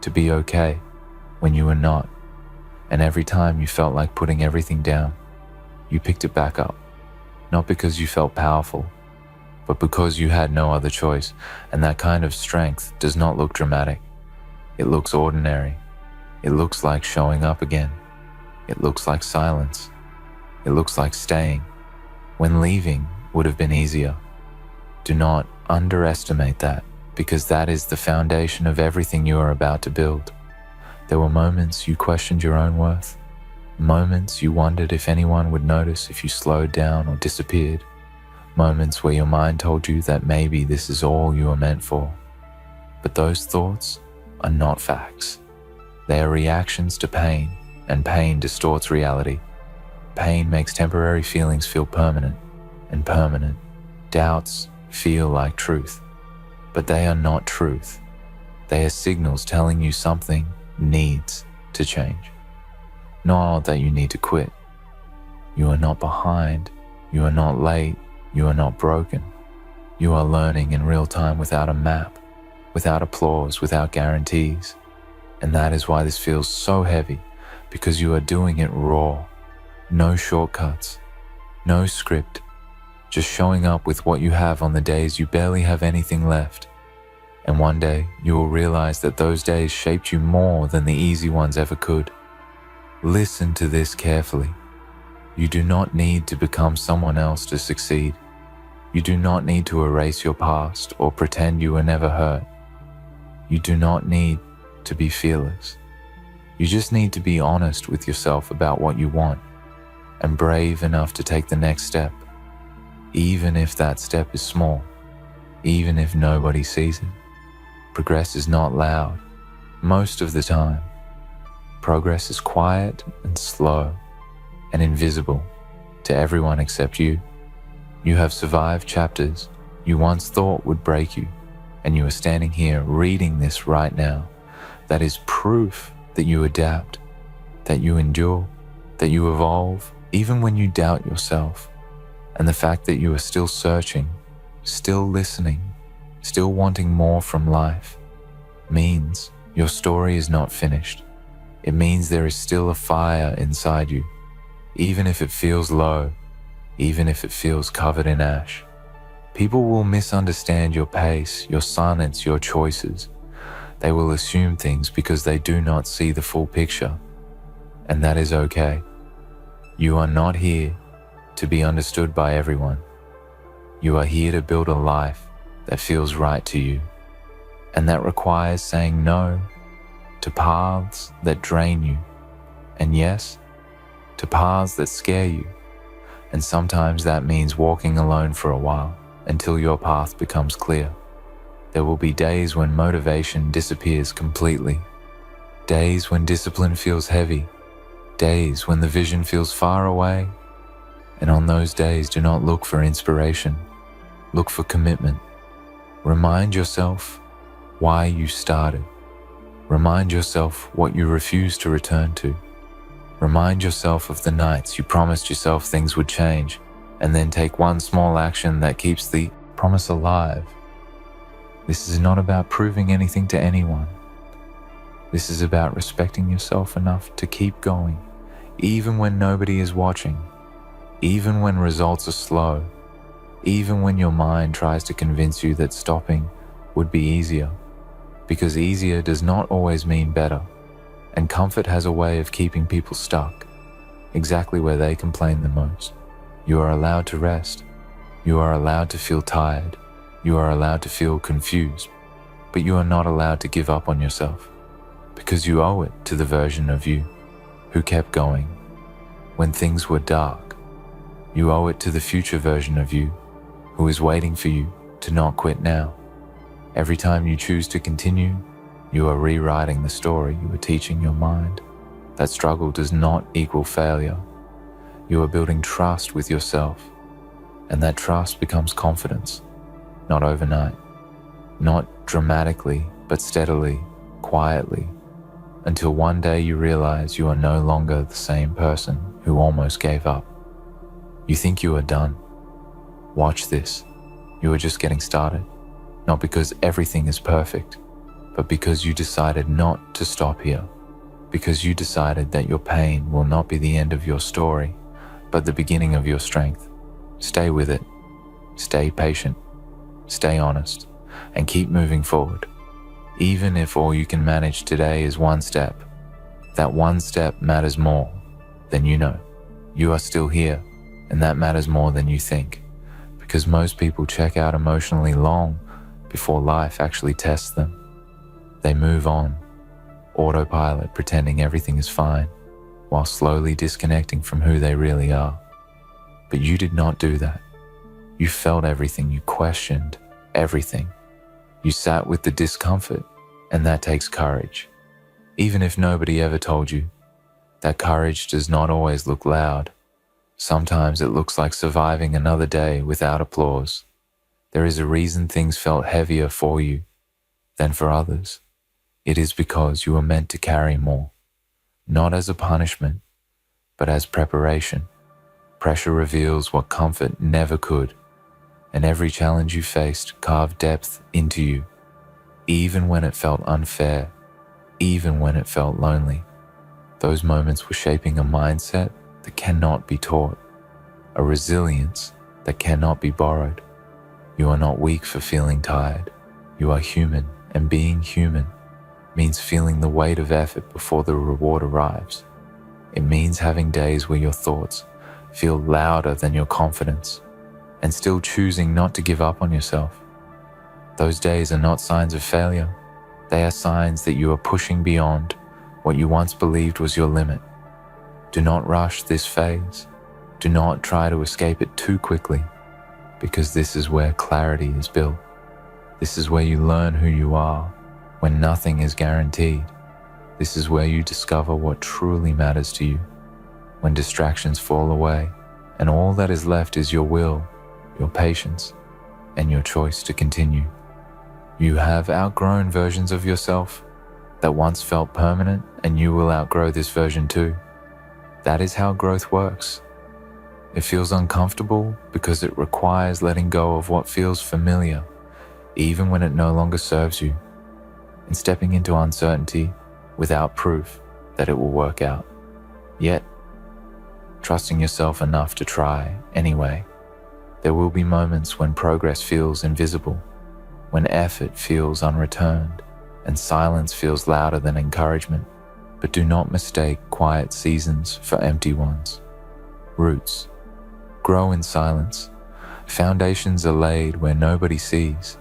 to be okay when you were not. And every time you felt like putting everything down, you picked it back up, not because you felt powerful, but because you had no other choice. And that kind of strength does not look dramatic. It looks ordinary. It looks like showing up again. It looks like silence. It looks like staying when leaving would have been easier. Do not underestimate that, because that is the foundation of everything you are about to build. There were moments you questioned your own worth, moments you wondered if anyone would notice if you slowed down or disappeared, moments where your mind told you that maybe this is all you are meant for. But those thoughts are not facts. They are reactions to pain, and pain distorts reality. Pain makes temporary feelings feel permanent, and permanent doubts feel like truth. But they are not truth. They are signals telling you something needs to change. Not that you need to quit. You are not behind. You are not late. You are not broken. You are learning in real time without a map, without applause, without guarantees. And that is why this feels so heavy, because you are doing it raw. No shortcuts, no script, just showing up with what you have on the days you barely have anything left. And one day you will realize that those days shaped you more than the easy ones ever could. Listen to this carefully. You do not need to become someone else to succeed. You do not need to erase your past or pretend you were never hurt. You do not need to be fearless. You just need to be honest with yourself about what you want, and brave enough to take the next step, even if that step is small, even if nobody sees it. Progress is not loud, most of the time. Progress is quiet and slow and invisible to everyone except you. You have survived chapters you once thought would break you, and you are standing here reading this right now. That is proof that you adapt, that you endure, that you evolve, even when you doubt yourself. And the fact that you are still searching, still listening, still wanting more from life, means your story is not finished. It means there is still a fire inside you, even if it feels low, even if it feels covered in ash. People will misunderstand your pace, your silence, your choices. They will assume things because they do not see the full picture, and that is okay. You are not here to be understood by everyone. You are here to build a life that feels right to you, and that requires saying no to paths that drain you, and yes, to paths that scare you. And sometimes that means walking alone for a while until your path becomes clear. There will be days when motivation disappears completely, days when discipline feels heavy, days when the vision feels far away. And on those days, do not look for inspiration, look for commitment. Remind yourself why you started. Remind yourself what you refused to return to. Remind yourself of the nights you promised yourself things would change, and then take one small action that keeps the promise alive. This is not about proving anything to anyone. This is about respecting yourself enough to keep going, even when nobody is watching, even when results are slow, even when your mind tries to convince you that stopping would be easier, because easier does not always mean better, and comfort has a way of keeping people stuck, exactly where they complain the most. You are allowed to rest. You are allowed to feel tired. You are allowed to feel confused, but you are not allowed to give up on yourself, because you owe it to the version of you who kept going when things were dark, You owe it to the future version of you who is waiting for you to not quit now. Every time you choose to continue, you are rewriting the story you are teaching your mind. That struggle does not equal failure. You are building trust with yourself, and that trust becomes confidence, not overnight, not dramatically, but steadily, quietly, until one day you realize you are no longer the same person who almost gave up. You think you are done. Watch this. You are just getting started, not because everything is perfect, but because you decided not to stop here, because you decided that your pain will not be the end of your story, but the beginning of your strength. Stay with it. Stay patient. Stay honest, and keep moving forward. Even if all you can manage today is one step, that one step matters more than you know. You are still here, and that matters more than you think, because most people check out emotionally long before life actually tests them. They move on, autopilot, pretending everything is fine, while slowly disconnecting from who they really are. But you did not do that. You felt everything, you questioned everything. You sat with the discomfort, and that takes courage. Even if nobody ever told you, that courage does not always look loud. Sometimes it looks like surviving another day without applause. There is a reason things felt heavier for you than for others. It is because you were meant to carry more, not as a punishment, but as preparation. Pressure reveals what comfort never could, and every challenge you faced carved depth into you, even when it felt unfair, even when it felt lonely. Those moments were shaping a mindset that cannot be taught, a resilience that cannot be borrowed. You are not weak for feeling tired. You are human, and being human means feeling the weight of effort before the reward arrives. It means having days where your thoughts feel louder than your confidence, and still choosing not to give up on yourself. Those days are not signs of failure. They are signs that you are pushing beyond what you once believed was your limit. Do not rush this phase. Do not try to escape it too quickly, because this is where clarity is built. This is where you learn who you are when nothing is guaranteed. This is where you discover what truly matters to you, when distractions fall away and all that is left is your will, your patience, and your choice to continue. You have outgrown versions of yourself that once felt permanent, and you will outgrow this version too. That is how growth works. It feels uncomfortable because it requires letting go of what feels familiar, even when it no longer serves you, and stepping into uncertainty without proof that it will work out. Yet, trusting yourself enough to try anyway. There will be moments when progress feels invisible, when effort feels unreturned, and silence feels louder than encouragement. But do not mistake quiet seasons for empty ones. Roots grow in silence. Foundations are laid where nobody sees,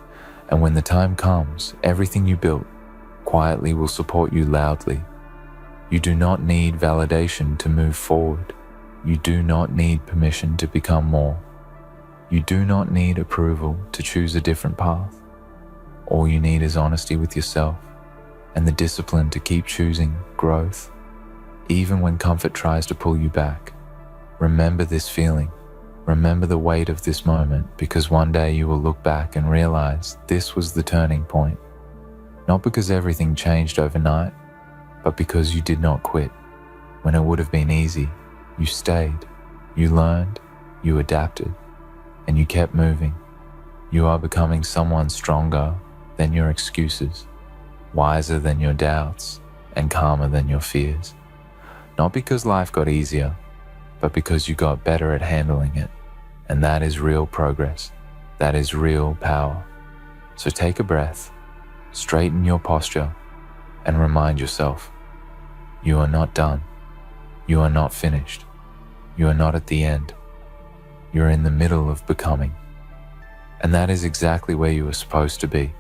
and when the time comes, everything you built quietly will support you loudly. You do not need validation to move forward. You do not need permission to become more. You do not need approval to choose a different path. All you need is honesty with yourself and the discipline to keep choosing growth, even when comfort tries to pull you back. Remember this feeling. Remember the weight of this moment, because one day you will look back and realize this was the turning point. Not because everything changed overnight, but because you did not quit. When it would have been easy, you stayed, you learned, you adapted, and you kept moving. You are becoming someone stronger than your excuses, wiser than your doubts, and calmer than your fears. Not because life got easier, but because you got better at handling it. And that is real progress. That is real power. So take a breath, straighten your posture, and remind yourself, you are not done. You are not finished. You are not at the end. You're in the middle of becoming. And that is exactly where you are supposed to be.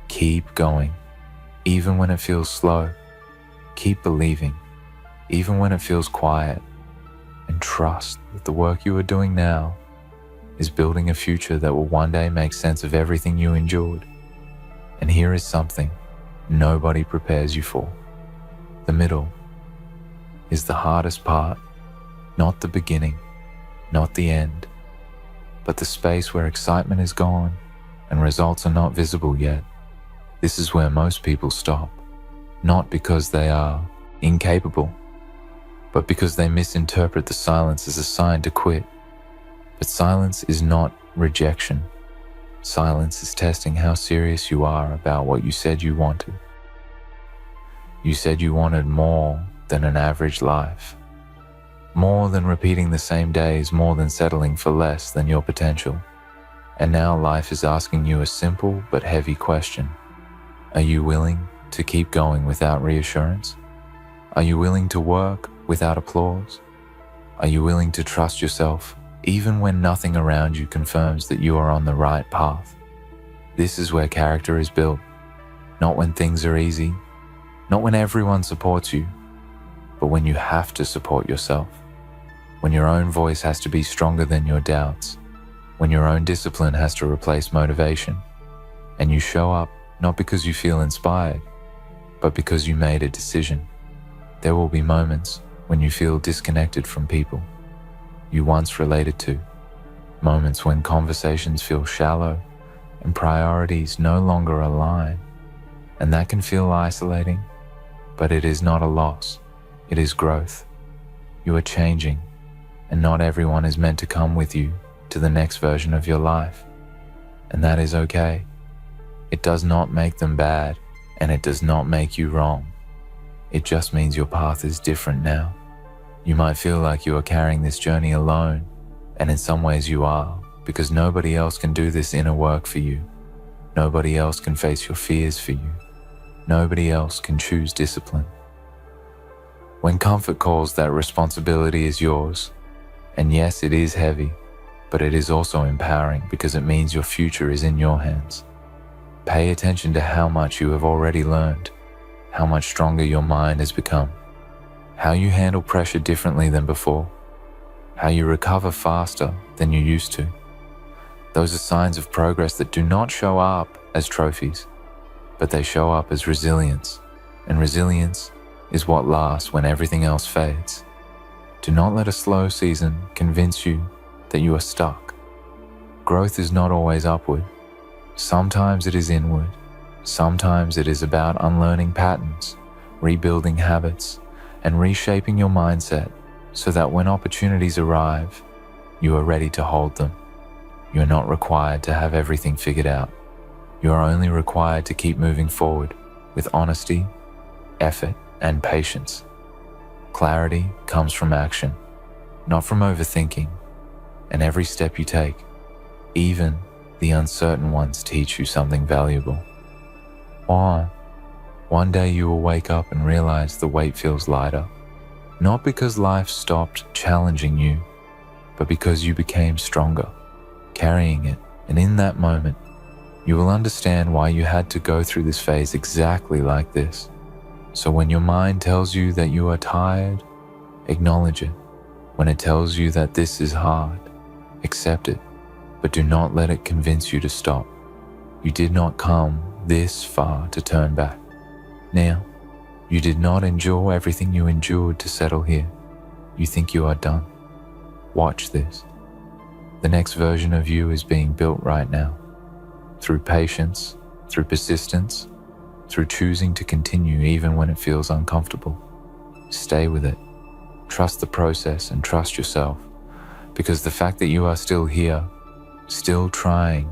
Keep going, even when it feels slow. Keep believing, even when it feels quiet. and trust that the work you are doing now is building a future that will one day make sense of everything you endured. And here is something nobody prepares you for. The middle is the hardest part, not the beginning, not the end, but the space where excitement is gone and results are not visible yet. This is where most people stop, not because they are incapable, but because they misinterpret the silence as a sign to quit. But silence is not rejection. Silence is testing how serious you are about what you said you wanted. You said you wanted more than an average life, more than repeating the same days, more than settling for less than your potential. And now life is asking you a simple but heavy question. Are you willing to keep going without reassurance? Are you willing to work without applause? Are you willing to trust yourself even when nothing around you confirms that you are on the right path? This is where character is built, not when things are easy, not when everyone supports you, but when you have to support yourself, when your own voice has to be stronger than your doubts, when your own discipline has to replace motivation, and you show up not because you feel inspired, but because you made a decision. There will be moments when you feel disconnected from people you once related to, moments when conversations feel shallow and priorities no longer align, and that can feel isolating, but it is not a loss, it is growth. You are changing, and not everyone is meant to come with you to the next version of your life, and that is okay. It does not make them bad, and it does not make you wrong. It just means your path is different now. You might feel like you are carrying this journey alone, and in some ways you are, because nobody else can do this inner work for you. Nobody else can face your fears for you. Nobody else can choose discipline. When comfort calls, that responsibility is yours. And yes, it is heavy, but it is also empowering because it means your future is in your hands. Pay attention to how much you have already learned, how much stronger your mind has become, how you handle pressure differently than before, how you recover faster than you used to. Those are signs of progress that do not show up as trophies, but they show up as resilience, and resilience is what lasts when everything else fades. Do not let a slow season convince you that you are stuck. Growth is not always upward. Sometimes it is inward. Sometimes it is about unlearning patterns, rebuilding habits, and reshaping your mindset so that when opportunities arrive, you are ready to hold them. You are not required to have everything figured out. You are only required to keep moving forward with honesty, effort, and patience. Clarity comes from action, not from overthinking, and every step you take, even the uncertain ones, teach you something valuable. One day you will wake up and realize the weight feels lighter, not because life stopped challenging you, but because you became stronger, carrying it, and in that moment, you will understand why you had to go through this phase exactly like this. So when your mind tells you that you are tired, acknowledge it. When it tells you that this is hard, accept it, but do not let it convince you to stop. You did not come this far to turn back. Now, you did not endure everything you endured to settle here. You think you are done. Watch this. The next version of you is being built right now. Through patience, through persistence, through choosing to continue even when it feels uncomfortable. Stay with it. Trust the process and trust yourself, because the fact that you are still here, still trying,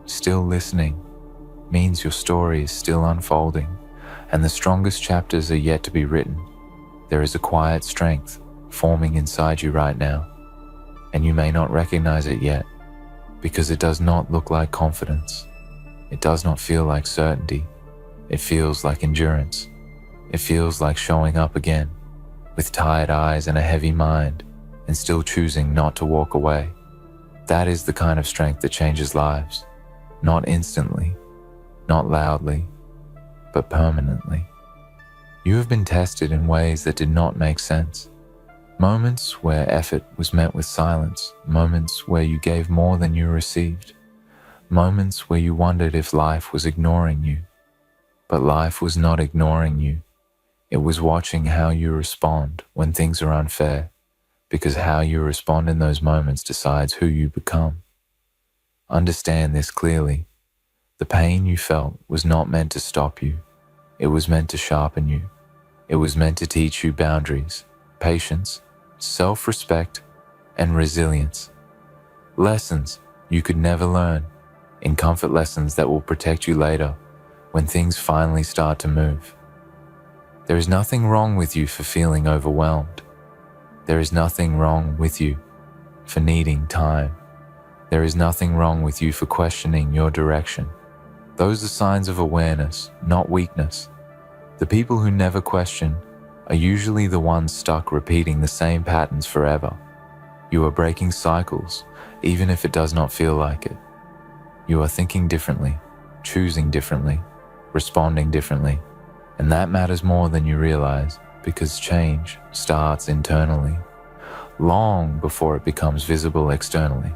still listening, means your story is still unfolding, and the strongest chapters are yet to be written. There is a quiet strength forming inside you right now, and you may not recognize it yet, because it does not look like confidence. It does not feel like certainty. It feels like endurance. It feels like showing up again, with tired eyes and a heavy mind, and still choosing not to walk away. That is the kind of strength that changes lives, not instantly, not loudly, but permanently. You have been tested in ways that did not make sense. Moments where effort was met with silence, moments where you gave more than you received, moments where you wondered if life was ignoring you. But life was not ignoring you. It was watching how you respond when things are unfair, because how you respond in those moments decides who you become. Understand this clearly. The pain you felt was not meant to stop you. It was meant to sharpen you. It was meant to teach you boundaries, patience, self-respect, and resilience. Lessons you could never learn, in comfort lessons that will protect you later when things finally start to move. There is nothing wrong with you for feeling overwhelmed. There is nothing wrong with you for needing time. There is nothing wrong with you for questioning your direction. Those are signs of awareness, not weakness. The people who never question are usually the ones stuck repeating the same patterns forever. You are breaking cycles, even if it does not feel like it. You are thinking differently, choosing differently, responding differently, and that matters more than you realize, because change starts internally, long before it becomes visible externally.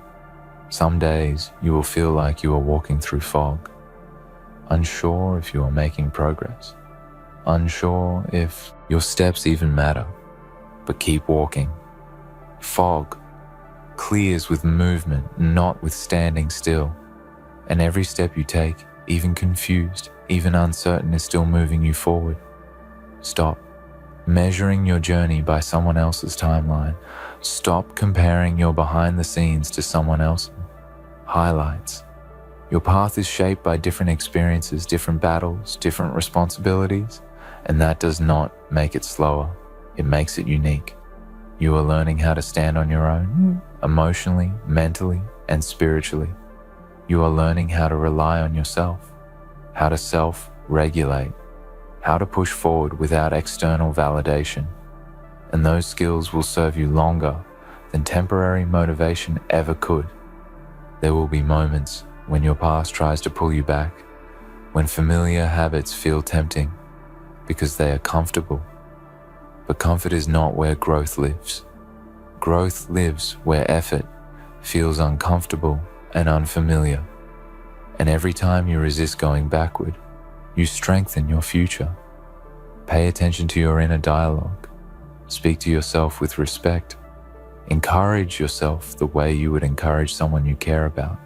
Some days you will feel like you are walking through fog, unsure if you are making progress, unsure if your steps even matter, but keep walking. Fog clears with movement, not with standing still, and every step you take, even confused, even uncertain, is still moving you forward. Stop measuring your journey by someone else's timeline. Stop comparing your behind the scenes to someone else's highlights. Your path is shaped by different experiences, different battles, different responsibilities, and that does not make it slower. It makes it unique. You are learning how to stand on your own, emotionally, mentally, and spiritually. You are learning how to rely on yourself, how to self-regulate, how to push forward without external validation. And those skills will serve you longer than temporary motivation ever could. There will be moments when your past tries to pull you back, when familiar habits feel tempting because they are comfortable. But comfort is not where growth lives. Growth lives where effort feels uncomfortable and unfamiliar. And every time you resist going backward, you strengthen your future. Pay attention to your inner dialogue. Speak to yourself with respect. Encourage yourself the way you would encourage someone you care about,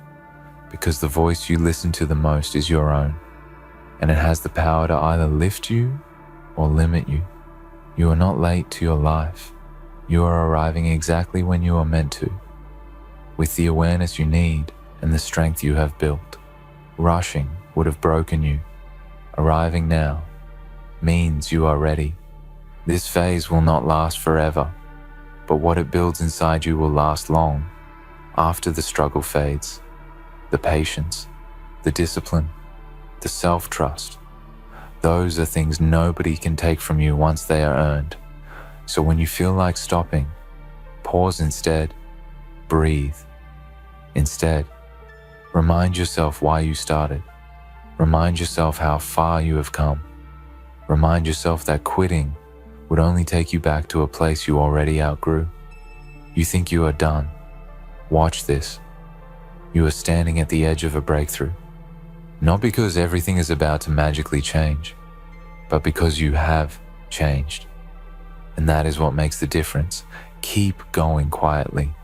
because the voice you listen to the most is your own, and it has the power to either lift you or limit you. You are not late to your life. You are arriving exactly when you are meant to, with the awareness you need and the strength you have built. Rushing would have broken you. Arriving now means you are ready. This phase will not last forever, but what it builds inside you will last long. After the struggle fades, the patience, the discipline, the self-trust, those are things nobody can take from you once they are earned. So when you feel like stopping, pause instead, breathe. Instead, remind yourself why you started. Remind yourself how far you have come. Remind yourself that quitting would only take you back to a place you already outgrew. You think you are done. Watch this. You are standing at the edge of a breakthrough. Not because everything is about to magically change, but because you have changed. And that is what makes the difference. Keep going quietly.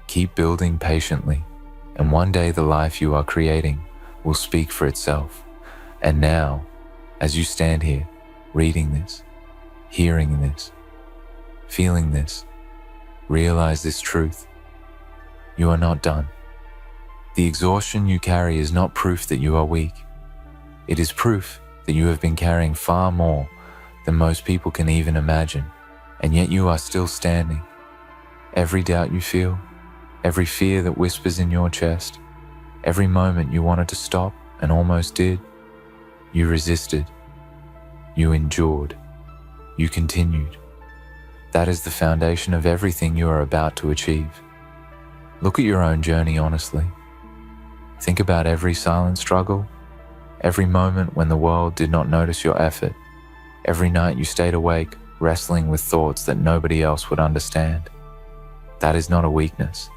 Keep building patiently. And one day the life you are creating will speak for itself. And now, as you stand here, reading this, hearing this, feeling this, realize this truth. You are not done. The exhaustion you carry is not proof that you are weak. It is proof that you have been carrying far more than most people can even imagine, and yet you are still standing. Every doubt you feel, every fear that whispers in your chest, every moment you wanted to stop and almost did, you resisted, you endured, you continued. That is the foundation of everything you are about to achieve. Look at your own journey honestly. Think about every silent struggle, every moment when the world did not notice your effort, every night you stayed awake wrestling with thoughts that nobody else would understand. That is not a weakness.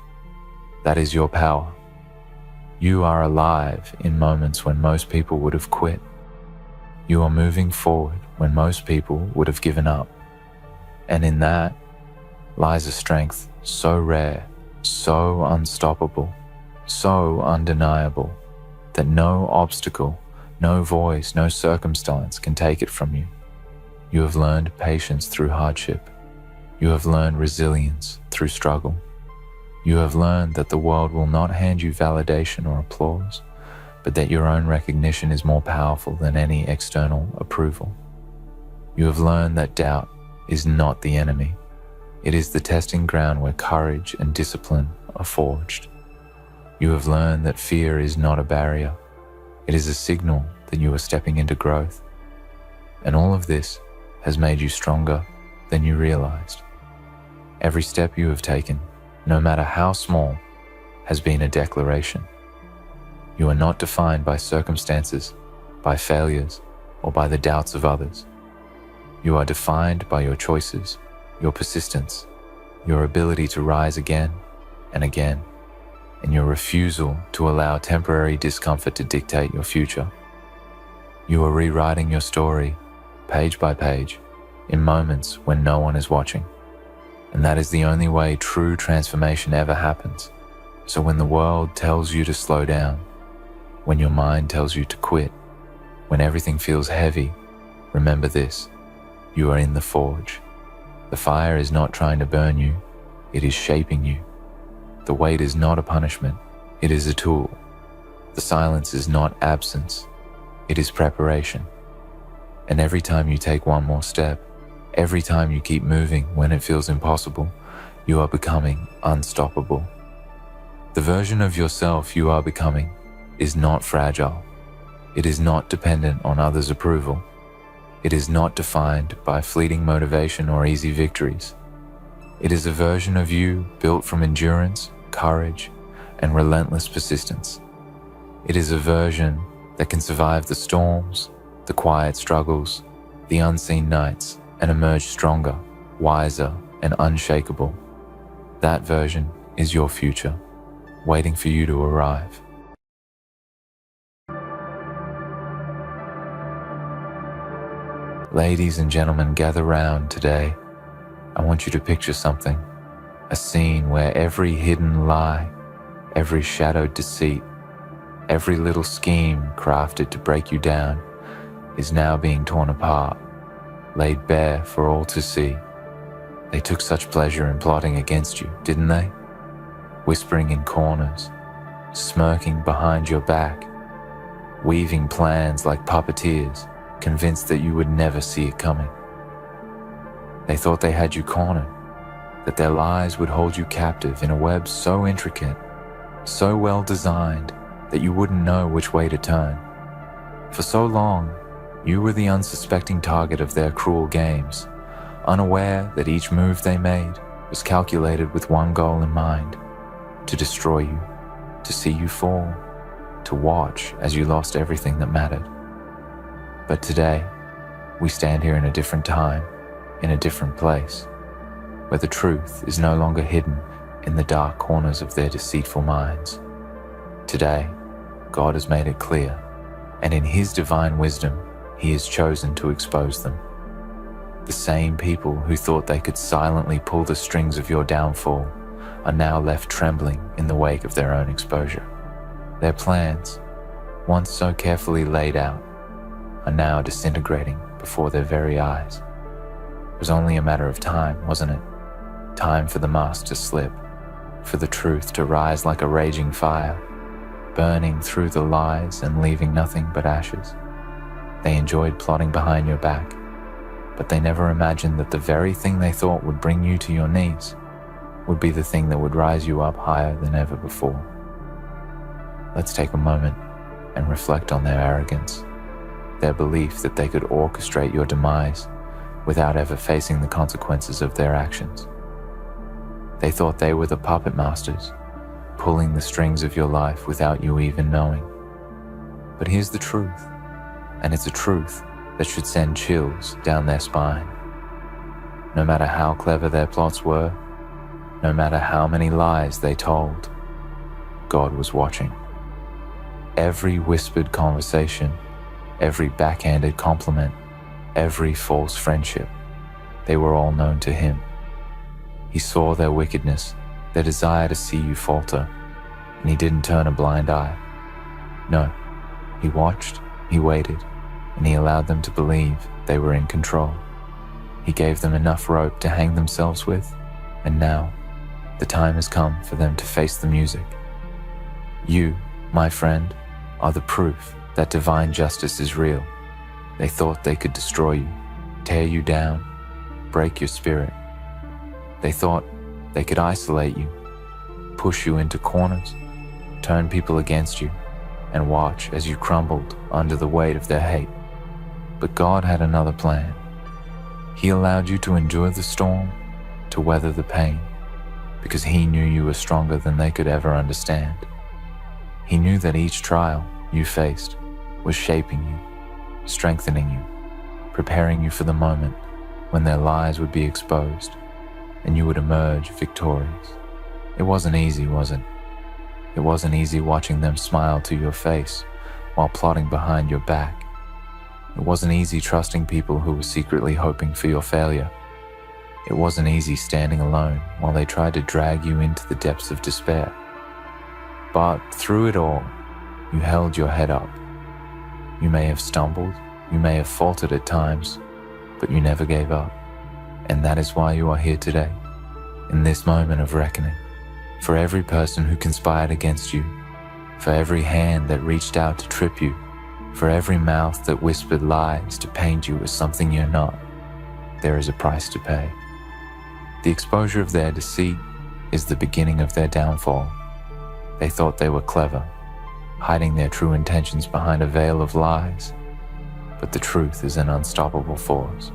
That is your power. You are alive in moments when most people would have quit. You are moving forward when most people would have given up. And in that lies a strength so rare, so unstoppable, so undeniable, that no obstacle, no voice, no circumstance can take it from you. You have learned patience through hardship. You have learned resilience through struggle. You have learned that the world will not hand you validation or applause, but that your own recognition is more powerful than any external approval. You have learned that doubt is not the enemy. It is the testing ground where courage and discipline are forged. You have learned that fear is not a barrier. It is a signal that you are stepping into growth. And all of this has made you stronger than you realized. Every step you have taken, no matter how small, has been a declaration. You are not defined by circumstances, by failures, or by the doubts of others. You are defined by your choices, your persistence, your ability to rise again and again, and your refusal to allow temporary discomfort to dictate your future. You are rewriting your story, page by page, in moments when no one is watching. And that is the only way true transformation ever happens. So when the world tells you to slow down, when your mind tells you to quit, when everything feels heavy, remember this: you are in the forge. The fire is not trying to burn you, it is shaping you. The weight is not a punishment, it is a tool. The silence is not absence, it is preparation. And every time you take one more step, every time you keep moving when it feels impossible, you are becoming unstoppable. The version of yourself you are becoming is not fragile. It is not dependent on others' approval. It is not defined by fleeting motivation or easy victories. It is a version of you built from endurance, courage, and relentless persistence. It is a version that can survive the storms, the quiet struggles, the unseen nights, and emerge stronger, wiser, and unshakable. That version is your future, waiting for you to arrive. Ladies and gentlemen, gather round today. I want you to picture something, a scene where every hidden lie, every shadowed deceit, every little scheme crafted to break you down is now being torn apart, laid bare for all to see. They took such pleasure in plotting against you, didn't they? Whispering in corners, smirking behind your back, weaving plans like puppeteers, convinced that you would never see it coming. They thought they had you cornered, that their lies would hold you captive in a web so intricate, so well designed, that you wouldn't know which way to turn. For so long, you were the unsuspecting target of their cruel games, unaware that each move they made was calculated with one goal in mind: to destroy you, to see you fall, to watch as you lost everything that mattered. But today, we stand here in a different time, in a different place, where the truth is no longer hidden in the dark corners of their deceitful minds. Today, God has made it clear, and in His divine wisdom, He has chosen to expose them. The same people who thought they could silently pull the strings of your downfall are now left trembling in the wake of their own exposure. Their plans, once so carefully laid out, are now disintegrating before their very eyes. It was only a matter of time, wasn't it? Time for the mask to slip, for the truth to rise like a raging fire, burning through the lies and leaving nothing but ashes. They enjoyed plotting behind your back, but they never imagined that the very thing they thought would bring you to your knees would be the thing that would rise you up higher than ever before. Let's take a moment and reflect on their arrogance, their belief that they could orchestrate your demise without ever facing the consequences of their actions. They thought they were the puppet masters, pulling the strings of your life without you even knowing. But here's the truth, and it's a truth that should send chills down their spine. No matter how clever their plots were, no matter how many lies they told, God was watching. Every whispered conversation, every backhanded compliment, every false friendship, they were all known to him. He saw their wickedness, their desire to see you falter, and he didn't turn a blind eye. No, he watched, he waited, and he allowed them to believe they were in control. He gave them enough rope to hang themselves with, and now the time has come for them to face the music. You, my friend, are the proof that divine justice is real. They thought they could destroy you, tear you down, break your spirit. They thought they could isolate you, push you into corners, turn people against you, and watch as you crumbled under the weight of their hate. But God had another plan. He allowed you to endure the storm, to weather the pain, because he knew you were stronger than they could ever understand. He knew that each trial you faced was shaping you, strengthening you, preparing you for the moment when their lies would be exposed and you would emerge victorious. It wasn't easy, was it? It wasn't easy watching them smile to your face while plotting behind your back. It wasn't easy trusting people who were secretly hoping for your failure. It wasn't easy standing alone while they tried to drag you into the depths of despair. But through it all, you held your head up. You may have stumbled, you may have faltered at times, but you never gave up. And that is why you are here today, in this moment of reckoning. For every person who conspired against you, for every hand that reached out to trip you, for every mouth that whispered lies to paint you as something you're not, there is a price to pay. The exposure of their deceit is the beginning of their downfall. They thought they were clever, hiding their true intentions behind a veil of lies, but the truth is an unstoppable force.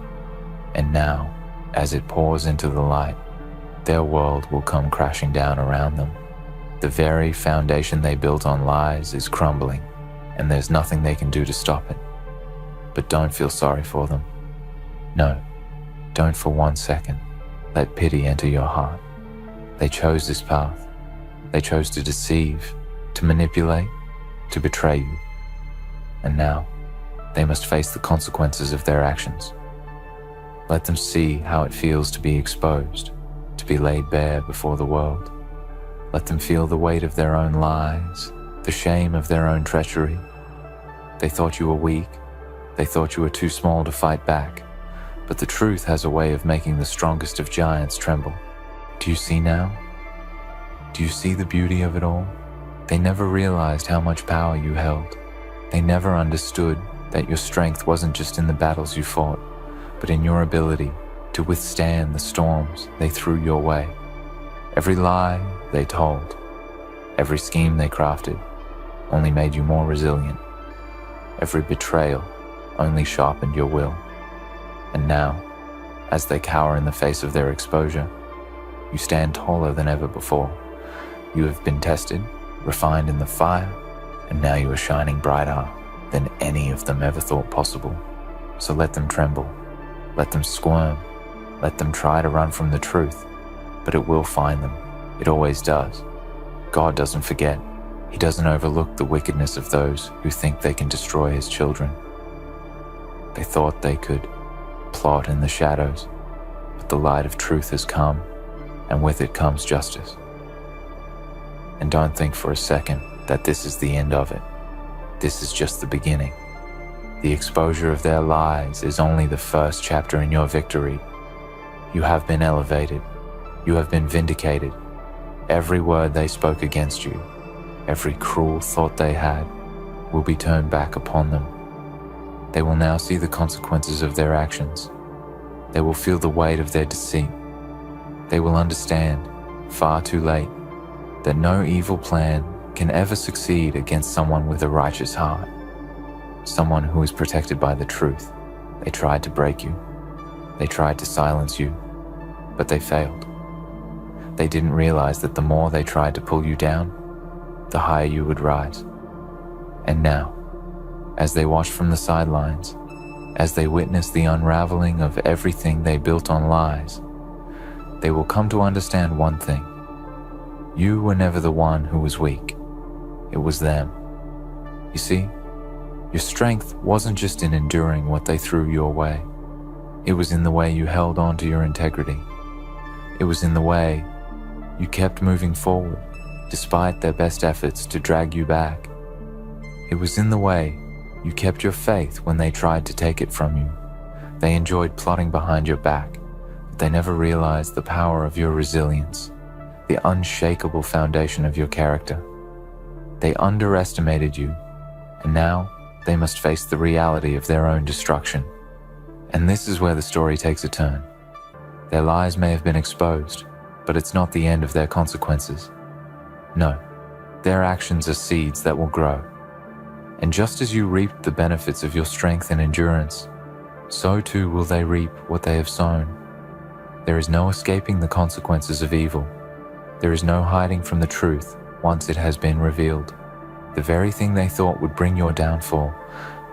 And now, as it pours into the light, their world will come crashing down around them. The very foundation they built on lies is crumbling, and there's nothing they can do to stop it. But don't feel sorry for them. No, don't for 1 second let pity enter your heart. They chose this path. They chose to deceive, to manipulate, to betray you. And now, they must face the consequences of their actions. Let them see how it feels to be exposed, to be laid bare before the world. Let them feel the weight of their own lies, the shame of their own treachery. They thought you were weak. They thought you were too small to fight back. But the truth has a way of making the strongest of giants tremble. Do you see now? Do you see the beauty of it all? They never realized how much power you held. They never understood that your strength wasn't just in the battles you fought, but in your ability to withstand the storms they threw your way. Every lie they told, every scheme they crafted, only made you more resilient. Every betrayal only sharpened your will. And now, as they cower in the face of their exposure, you stand taller than ever before. You have been tested, refined in the fire, and now you are shining brighter than any of them ever thought possible. So let them tremble, let them squirm, let them try to run from the truth, but it will find them. It always does. God doesn't forget. He doesn't overlook the wickedness of those who think they can destroy his children. They thought they could plot in the shadows, but the light of truth has come, and with it comes justice. And don't think for a second that this is the end of it. This is just the beginning. The exposure of their lies is only the first chapter in your victory. You have been elevated. You have been vindicated. Every word they spoke against you, every cruel thought they had, will be turned back upon them. They will now see the consequences of their actions. They will feel the weight of their deceit. They will understand, far too late, that no evil plan can ever succeed against someone with a righteous heart, someone who is protected by the truth. They tried to break you. They tried to silence you, but they failed. They didn't realize that the more they tried to pull you down, the higher you would rise. And now, as they watch from the sidelines, as they witness the unraveling of everything they built on lies, they will come to understand one thing. You were never the one who was weak. It was them. You see, your strength wasn't just in enduring what they threw your way. It was in the way you held on to your integrity. It was in the way you kept moving forward, despite their best efforts to drag you back. It was in the way you kept your faith when they tried to take it from you. They enjoyed plotting behind your back, but they never realized the power of your resilience, the unshakable foundation of your character. They underestimated you, and now they must face the reality of their own destruction. And this is where the story takes a turn. Their lies may have been exposed, but it's not the end of their consequences. No, their actions are seeds that will grow. And just as you reaped the benefits of your strength and endurance, so too will they reap what they have sown. There is no escaping the consequences of evil. There is no hiding from the truth once it has been revealed. The very thing they thought would bring your downfall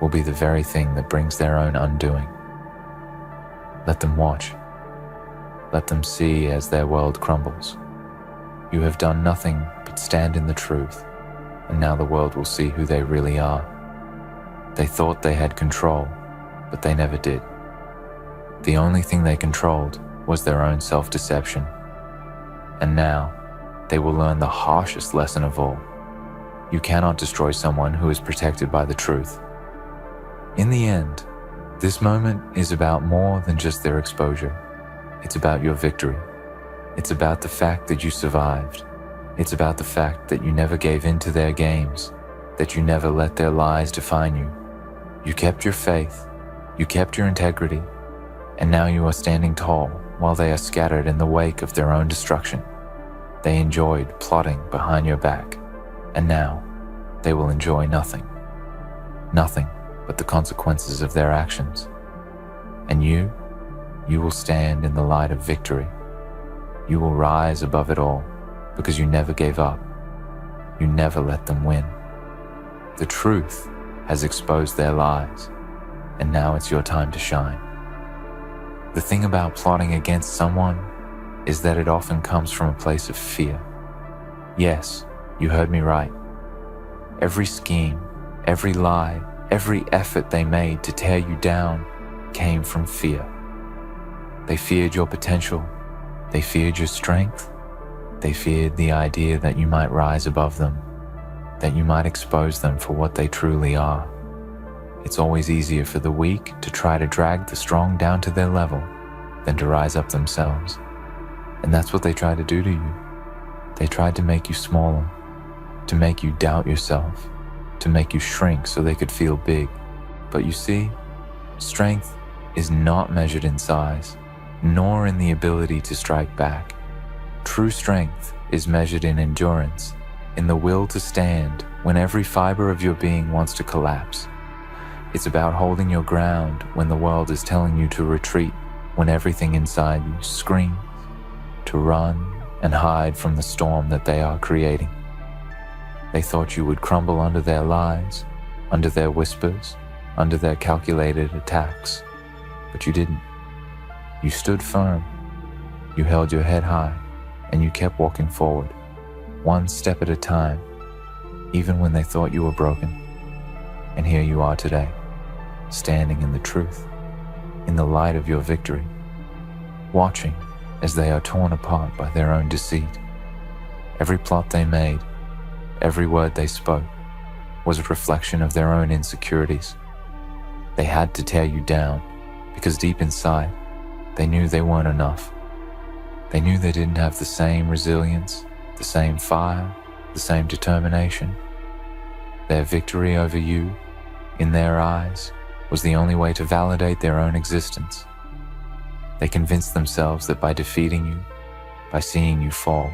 will be the very thing that brings their own undoing. Let them watch. Let them see as their world crumbles. You have done nothing but stand in the truth, and now the world will see who they really are. They thought they had control, but they never did. The only thing they controlled was their own self-deception. And now, they will learn the harshest lesson of all. You cannot destroy someone who is protected by the truth. In the end, this moment is about more than just their exposure. It's about your victory. It's about the fact that you survived. It's about the fact that you never gave in to their games, that you never let their lies define you. You kept your faith, you kept your integrity, and now you are standing tall while they are scattered in the wake of their own destruction. They enjoyed plotting behind your back, and now they will enjoy nothing. Nothing but the consequences of their actions. And you will stand in the light of victory. You will rise above it all because you never gave up. You never let them win. The truth has exposed their lies, and now it's your time to shine. The thing about plotting against someone is that it often comes from a place of fear. Yes, you heard me right. Every scheme, every lie, every effort they made to tear you down came from fear. They feared your potential. They feared your strength. They feared the idea that you might rise above them, that you might expose them for what they truly are. It's always easier for the weak to try to drag the strong down to their level than to rise up themselves. And that's what they tried to do to you. They tried to make you smaller, to make you doubt yourself, to make you shrink so they could feel big. But you see, strength is not measured in size, nor in the ability to strike back. True strength is measured in endurance, in the will to stand when every fiber of your being wants to collapse. It's about holding your ground when the world is telling you to retreat, when everything inside you screams to run and hide from the storm that they are creating. They thought you would crumble under their lies, under their whispers, under their calculated attacks. But you didn't. You stood firm. You held your head high, and you kept walking forward, one step at a time, even when they thought you were broken. And here you are today, standing in the truth, in the light of your victory, watching as they are torn apart by their own deceit. Every plot they made, every word they spoke, was a reflection of their own insecurities. They had to tear you down because deep inside, they knew they weren't enough. They knew they didn't have the same resilience, the same fire, the same determination. Their victory over you, in their eyes, was the only way to validate their own existence. They convinced themselves that by defeating you, by seeing you fall,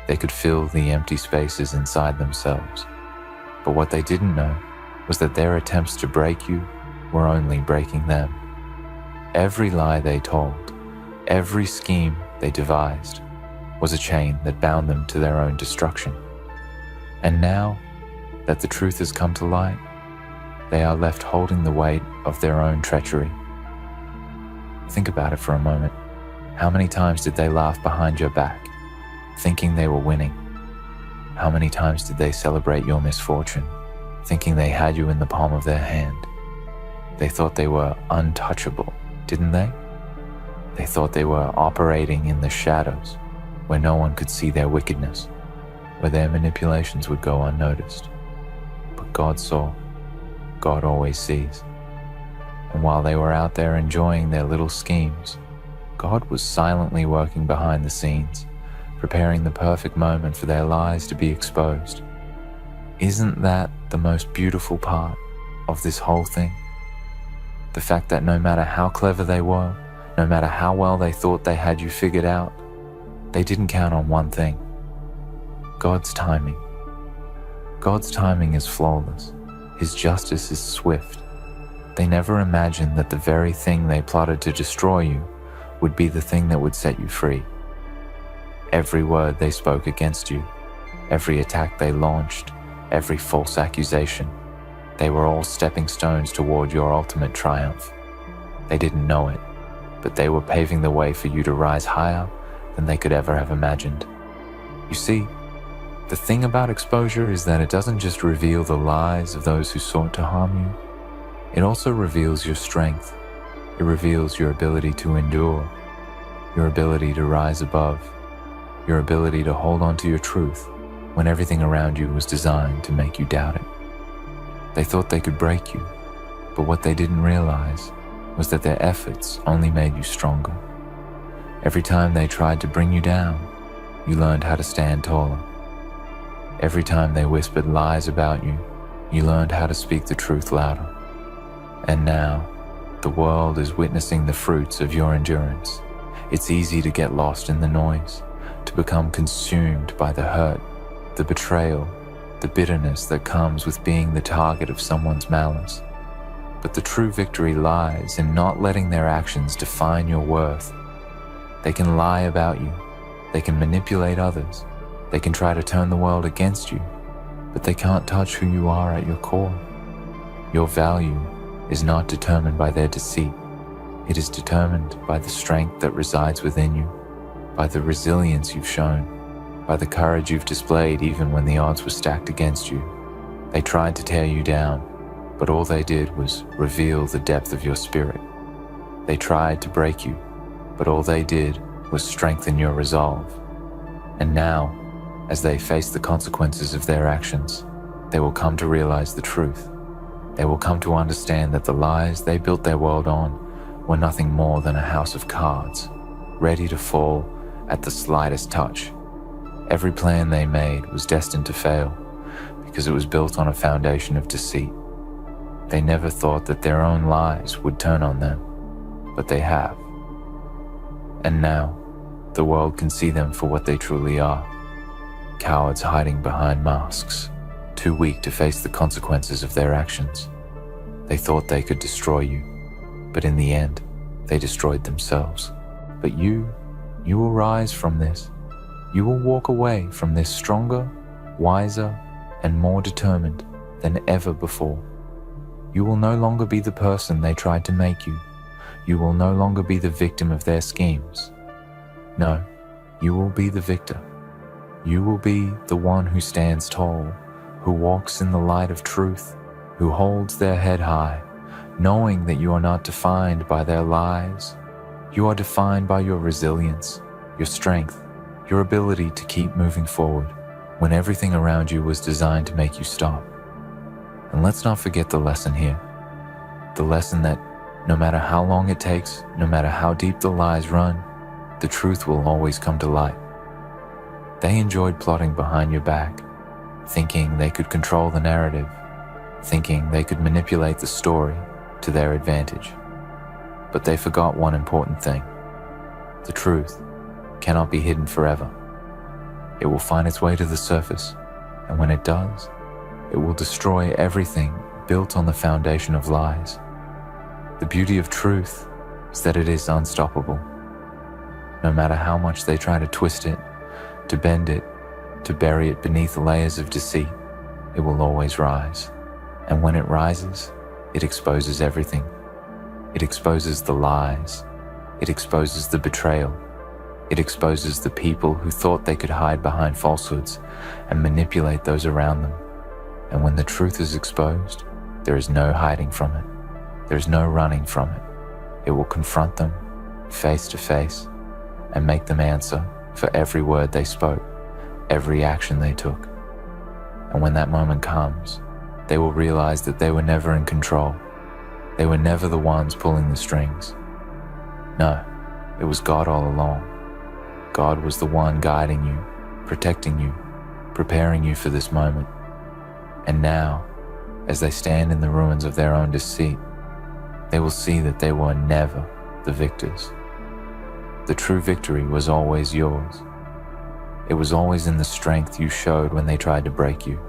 they could fill the empty spaces inside themselves. But what they didn't know was that their attempts to break you were only breaking them. Every lie they told, every scheme they devised, was a chain that bound them to their own destruction. And now that the truth has come to light, they are left holding the weight of their own treachery. Think about it for a moment. How many times did they laugh behind your back, thinking they were winning? How many times did they celebrate your misfortune, thinking they had you in the palm of their hand? They thought they were untouchable, didn't they? They thought they were operating in the shadows, where no one could see their wickedness, where their manipulations would go unnoticed. But God saw. God always sees. And while they were out there enjoying their little schemes, God was silently working behind the scenes, preparing the perfect moment for their lies to be exposed. Isn't that the most beautiful part of this whole thing? The fact that no matter how clever they were, no matter how well they thought they had you figured out, they didn't count on one thing: God's timing. God's timing is flawless. His justice is swift. They never imagined that the very thing they plotted to destroy you would be the thing that would set you free. Every word they spoke against you, every attack they launched, every false accusation, they were all stepping stones toward your ultimate triumph. They didn't know it, but they were paving the way for you to rise higher than they could ever have imagined. You see, the thing about exposure is that it doesn't just reveal the lies of those who sought to harm you, it also reveals your strength. It reveals your ability to endure, your ability to rise above, your ability to hold on to your truth when everything around you was designed to make you doubt it. They thought they could break you, but what they didn't realize was that their efforts only made you stronger. Every time they tried to bring you down, you learned how to stand taller. Every time they whispered lies about you, you learned how to speak the truth louder. And now, the world is witnessing the fruits of your endurance. It's easy to get lost in the noise, to become consumed by the hurt, the betrayal, the bitterness that comes with being the target of someone's malice. But the true victory lies in not letting their actions define your worth. They can lie about you, they can manipulate others, they can try to turn the world against you, but they can't touch who you are at your core. Your value is not determined by their deceit. It is determined by the strength that resides within you, by the resilience you've shown, by the courage you've displayed even when the odds were stacked against you. They tried to tear you down, but all they did was reveal the depth of your spirit. They tried to break you, but all they did was strengthen your resolve. And now, as they face the consequences of their actions, they will come to realize the truth. They will come to understand that the lies they built their world on were nothing more than a house of cards, ready to fall at the slightest touch. Every plan they made was destined to fail because it was built on a foundation of deceit. They never thought that their own lies would turn on them, but they have. And now, the world can see them for what they truly are. Cowards hiding behind masks, too weak to face the consequences of their actions. They thought they could destroy you, but in the end, they destroyed themselves. But you will rise from this. You will walk away from this stronger, wiser, and more determined than ever before. You will no longer be the person they tried to make you. You will no longer be the victim of their schemes. No, you will be the victor. You will be the one who stands tall, who walks in the light of truth, who holds their head high, knowing that you are not defined by their lies. You are defined by your resilience, your strength, your ability to keep moving forward when everything around you was designed to make you stop. And let's not forget the lesson here. The lesson that no matter how long it takes, no matter how deep the lies run, the truth will always come to light. They enjoyed plotting behind your back, thinking they could control the narrative, thinking they could manipulate the story to their advantage. But they forgot one important thing. The truth cannot be hidden forever. It will find its way to the surface, and when it does, it will destroy everything built on the foundation of lies. The beauty of truth is that it is unstoppable. No matter how much they try to twist it, to bend it, to bury it beneath layers of deceit, it will always rise. And when it rises, It exposes everything. It exposes the lies. It exposes the betrayal. It exposes the people who thought they could hide behind falsehoods and manipulate those around them. And when the truth is exposed, there is no hiding from it. There is no running from it. It will confront them face to face and make them answer for every word they spoke, every action they took. And when that moment comes, they will realize that they were never in control. They were never the ones pulling the strings. No, it was God all along. God was the one guiding you, protecting you, preparing you for this moment. And now, as they stand in the ruins of their own deceit, they will see that they were never the victors. The true victory was always yours. It was always in the strength you showed when they tried to break you.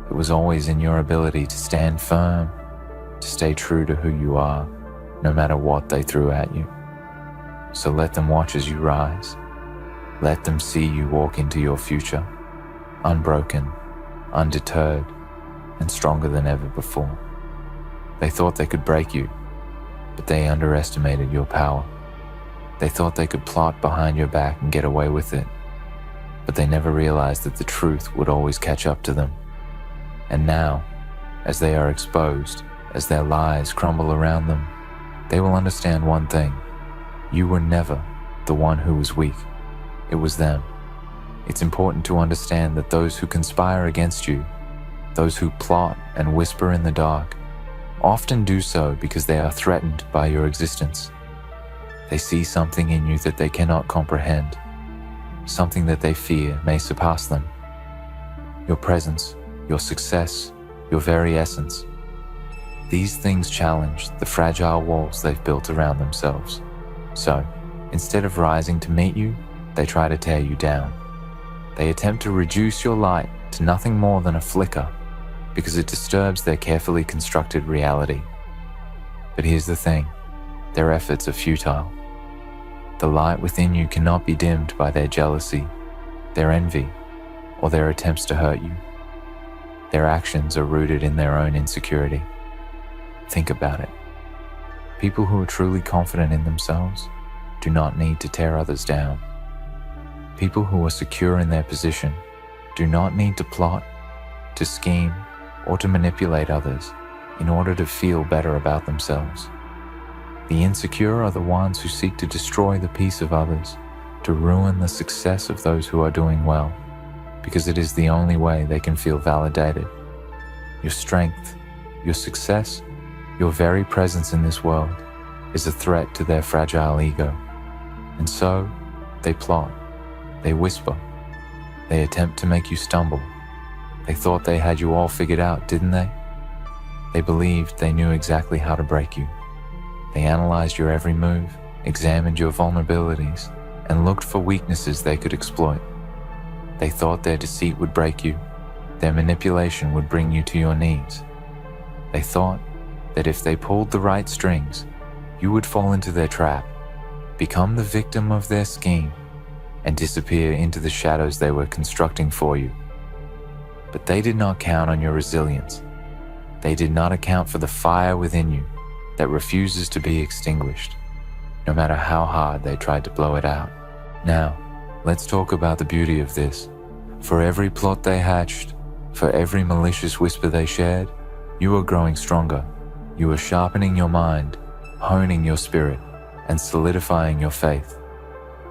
It was always in your ability to stand firm, to stay true to who you are, no matter what they threw at you. So let them watch as you rise. Let them see you walk into your future, unbroken, undeterred, and stronger than ever before. They thought they could break you, but they underestimated your power. They thought they could plot behind your back and get away with it, but they never realized that the truth would always catch up to them. And now, as they are exposed, as their lies crumble around them, they will understand one thing. You were never the one who was weak. It was them. It's important to understand that those who conspire against you, those who plot and whisper in the dark, often do so because they are threatened by your existence. They see something in you that they cannot comprehend, something that they fear may surpass them. Your presence, your success, your very essence. These things challenge the fragile walls they've built around themselves. So, instead of rising to meet you, they try to tear you down. They attempt to reduce your light to nothing more than a flicker because it disturbs their carefully constructed reality. But here's the thing, their efforts are futile. The light within you cannot be dimmed by their jealousy, their envy, or their attempts to hurt you. Their actions are rooted in their own insecurity. Think about it. People who are truly confident in themselves do not need to tear others down. People who are secure in their position do not need to plot, to scheme, or to manipulate others in order to feel better about themselves. The insecure are the ones who seek to destroy the peace of others, to ruin the success of those who are doing well, because it is the only way they can feel validated. Your strength, your success, your very presence in this world is a threat to their fragile ego. And so, they plot, they whisper, they attempt to make you stumble. They thought they had you all figured out, didn't they? They believed they knew exactly how to break you. They analyzed your every move, examined your vulnerabilities, and looked for weaknesses they could exploit. They thought their deceit would break you, their manipulation would bring you to your knees. They thought that if they pulled the right strings, you would fall into their trap, become the victim of their scheme, and disappear into the shadows they were constructing for you. But they did not count on your resilience. They did not account for the fire within you that refuses to be extinguished, no matter how hard they tried to blow it out. Now, let's talk about the beauty of this. For every plot they hatched, for every malicious whisper they shared, you are growing stronger. You are sharpening your mind, honing your spirit, and solidifying your faith.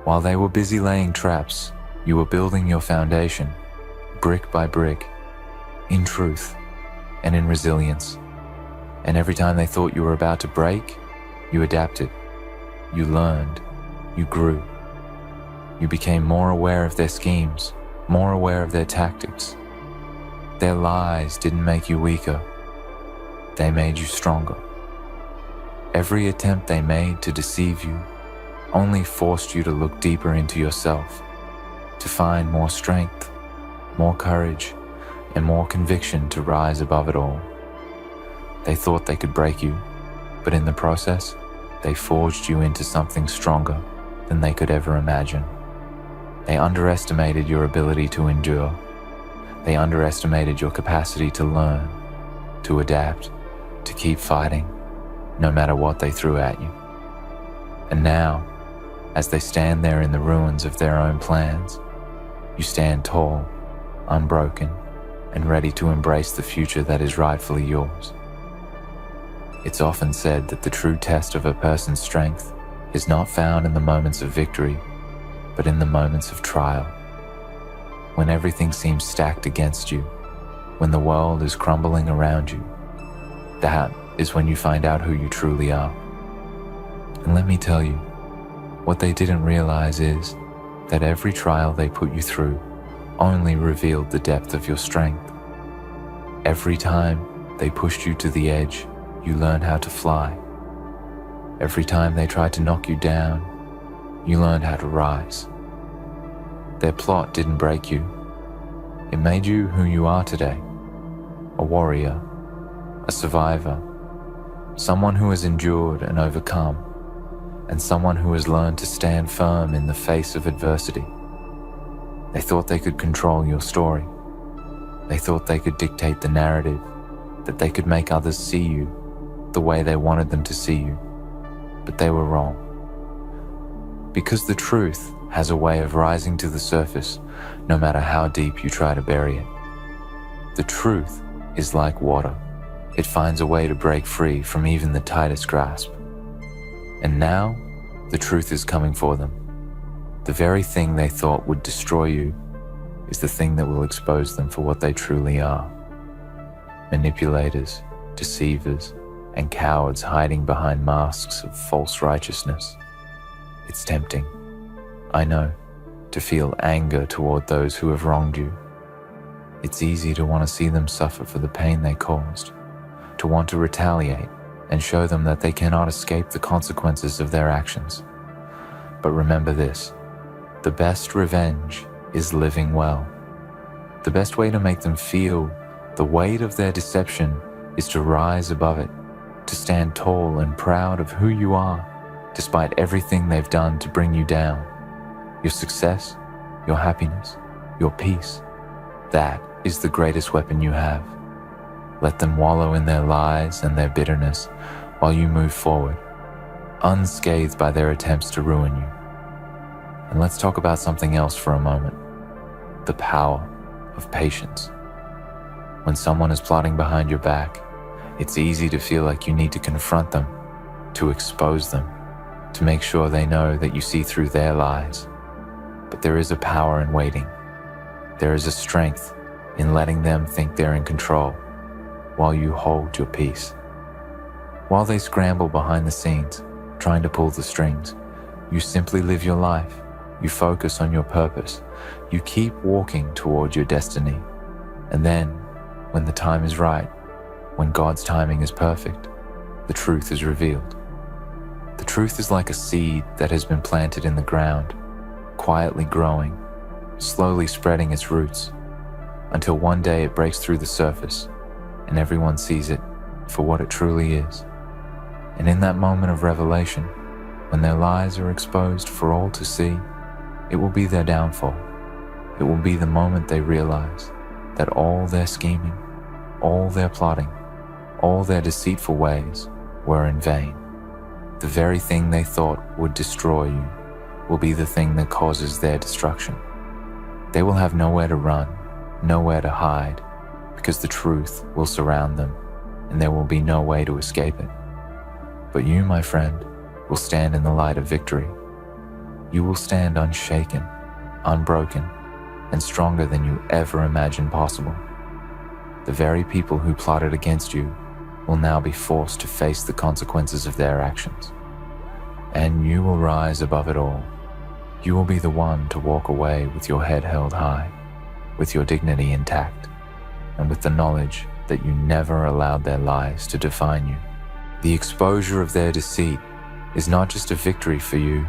While they were busy laying traps, you were building your foundation, brick by brick, in truth and in resilience. And every time they thought you were about to break, you adapted, you learned, you grew. You became more aware of their schemes, more aware of their tactics. Their lies didn't make you weaker, they made you stronger. Every attempt they made to deceive you only forced you to look deeper into yourself, to find more strength, more courage, and more conviction to rise above it all. They thought they could break you, but in the process, they forged you into something stronger than they could ever imagine. They underestimated your ability to endure. They underestimated your capacity to learn, to adapt, to keep fighting, no matter what they threw at you. And now, as they stand there in the ruins of their own plans, you stand tall, unbroken, and ready to embrace the future that is rightfully yours. It's often said that the true test of a person's strength is not found in the moments of victory, but in the moments of trial. When everything seems stacked against you, when the world is crumbling around you, that is when you find out who you truly are. And let me tell you, what they didn't realize is that every trial they put you through only revealed the depth of your strength. Every time they pushed you to the edge, you learned how to fly. Every time they tried to knock you down, you learned how to rise. Their plot didn't break you. It made you who you are today. A warrior, a survivor, someone who has endured and overcome, and someone who has learned to stand firm in the face of adversity. They thought they could control your story. They thought they could dictate the narrative, that they could make others see you the way they wanted them to see you. But they were wrong. Because the truth has a way of rising to the surface no matter how deep you try to bury it. The truth is like water. It finds a way to break free from even the tightest grasp. And now, the truth is coming for them. The very thing they thought would destroy you is the thing that will expose them for what they truly are. Manipulators, deceivers, and cowards hiding behind masks of false righteousness. It's tempting, I know, to feel anger toward those who have wronged you. It's easy to want to see them suffer for the pain they caused, to want to retaliate and show them that they cannot escape the consequences of their actions. But remember this, the best revenge is living well. The best way to make them feel the weight of their deception is to rise above it, to stand tall and proud of who you are, despite everything they've done to bring you down. Your success, your happiness, your peace, that is the greatest weapon you have. Let them wallow in their lies and their bitterness while you move forward, unscathed by their attempts to ruin you. And let's talk about something else for a moment, the power of patience. When someone is plotting behind your back, it's easy to feel like you need to confront them, to expose them, to make sure they know that you see through their lies. But there is a power in waiting. There is a strength in letting them think they're in control while you hold your peace. While they scramble behind the scenes, trying to pull the strings, you simply live your life. You focus on your purpose. You keep walking toward your destiny. And then, when the time is right, when God's timing is perfect, the truth is revealed. The truth is like a seed that has been planted in the ground, quietly growing, slowly spreading its roots, until one day it breaks through the surface and everyone sees it for what it truly is. And in that moment of revelation, when their lies are exposed for all to see, it will be their downfall. It will be the moment they realize that all their scheming, all their plotting, all their deceitful ways were in vain. The very thing they thought would destroy you will be the thing that causes their destruction. They will have nowhere to run, nowhere to hide, because the truth will surround them and there will be no way to escape it. But you, my friend, will stand in the light of victory. You will stand unshaken, unbroken, and stronger than you ever imagined possible. The very people who plotted against you will now be forced to face the consequences of their actions. And you will rise above it all. You will be the one to walk away with your head held high, with your dignity intact, and with the knowledge that you never allowed their lies to define you. The exposure of their deceit is not just a victory for you,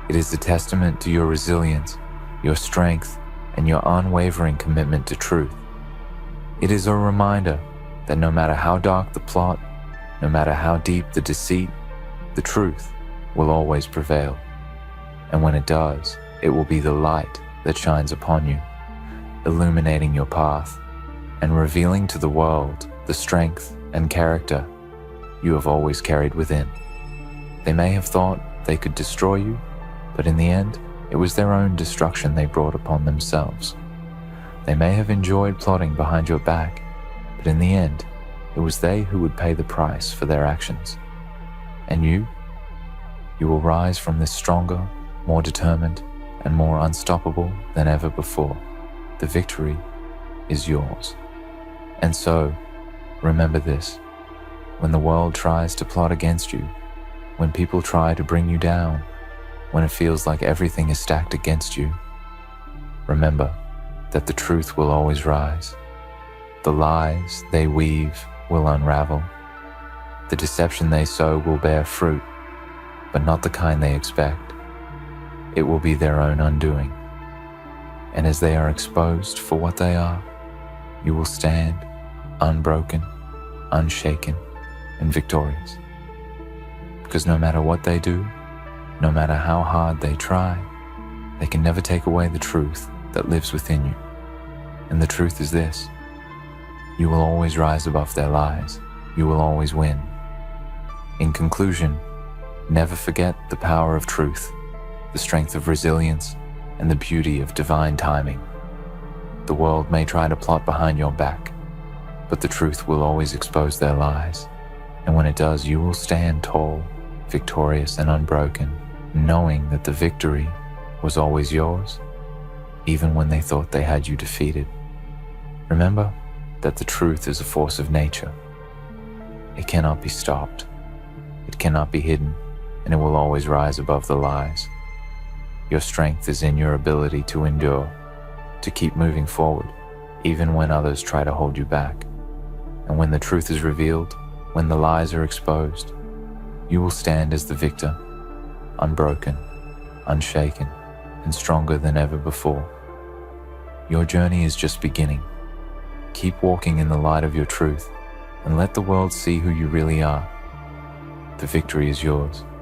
it is a testament to your resilience, your strength, and your unwavering commitment to truth. It is a reminder that no matter how dark the plot, no matter how deep the deceit, the truth will always prevail. And when it does, it will be the light that shines upon you, illuminating your path and revealing to the world the strength and character you have always carried within. They may have thought they could destroy you, but in the end, it was their own destruction they brought upon themselves. They may have enjoyed plotting behind your back, but in the end, it was they who would pay the price for their actions. And you will rise from this stronger, more determined, and more unstoppable than ever before. The victory is yours. And so, remember this: when the world tries to plot against you, when people try to bring you down, when it feels like everything is stacked against you, remember that the truth will always rise. The lies they weave will unravel. The deception they sow will bear fruit, but not the kind they expect. It will be their own undoing. And as they are exposed for what they are, you will stand unbroken, unshaken, and victorious. Because no matter what they do, no matter how hard they try, they can never take away the truth that lives within you. And the truth is this: you will always rise above their lies. You will always win. In conclusion, never forget the power of truth, the strength of resilience, and the beauty of divine timing. The world may try to plot behind your back, but the truth will always expose their lies. And when it does, you will stand tall, victorious and unbroken, knowing that the victory was always yours, even when they thought they had you defeated. Remember that the truth is a force of nature. It cannot be stopped. It cannot be hidden, and it will always rise above the lies. Your strength is in your ability to endure, to keep moving forward, even when others try to hold you back. And when the truth is revealed, when the lies are exposed, you will stand as the victor, unbroken, unshaken, and stronger than ever before. Your journey is just beginning. Keep walking in the light of your truth, and let the world see who you really are. The victory is yours.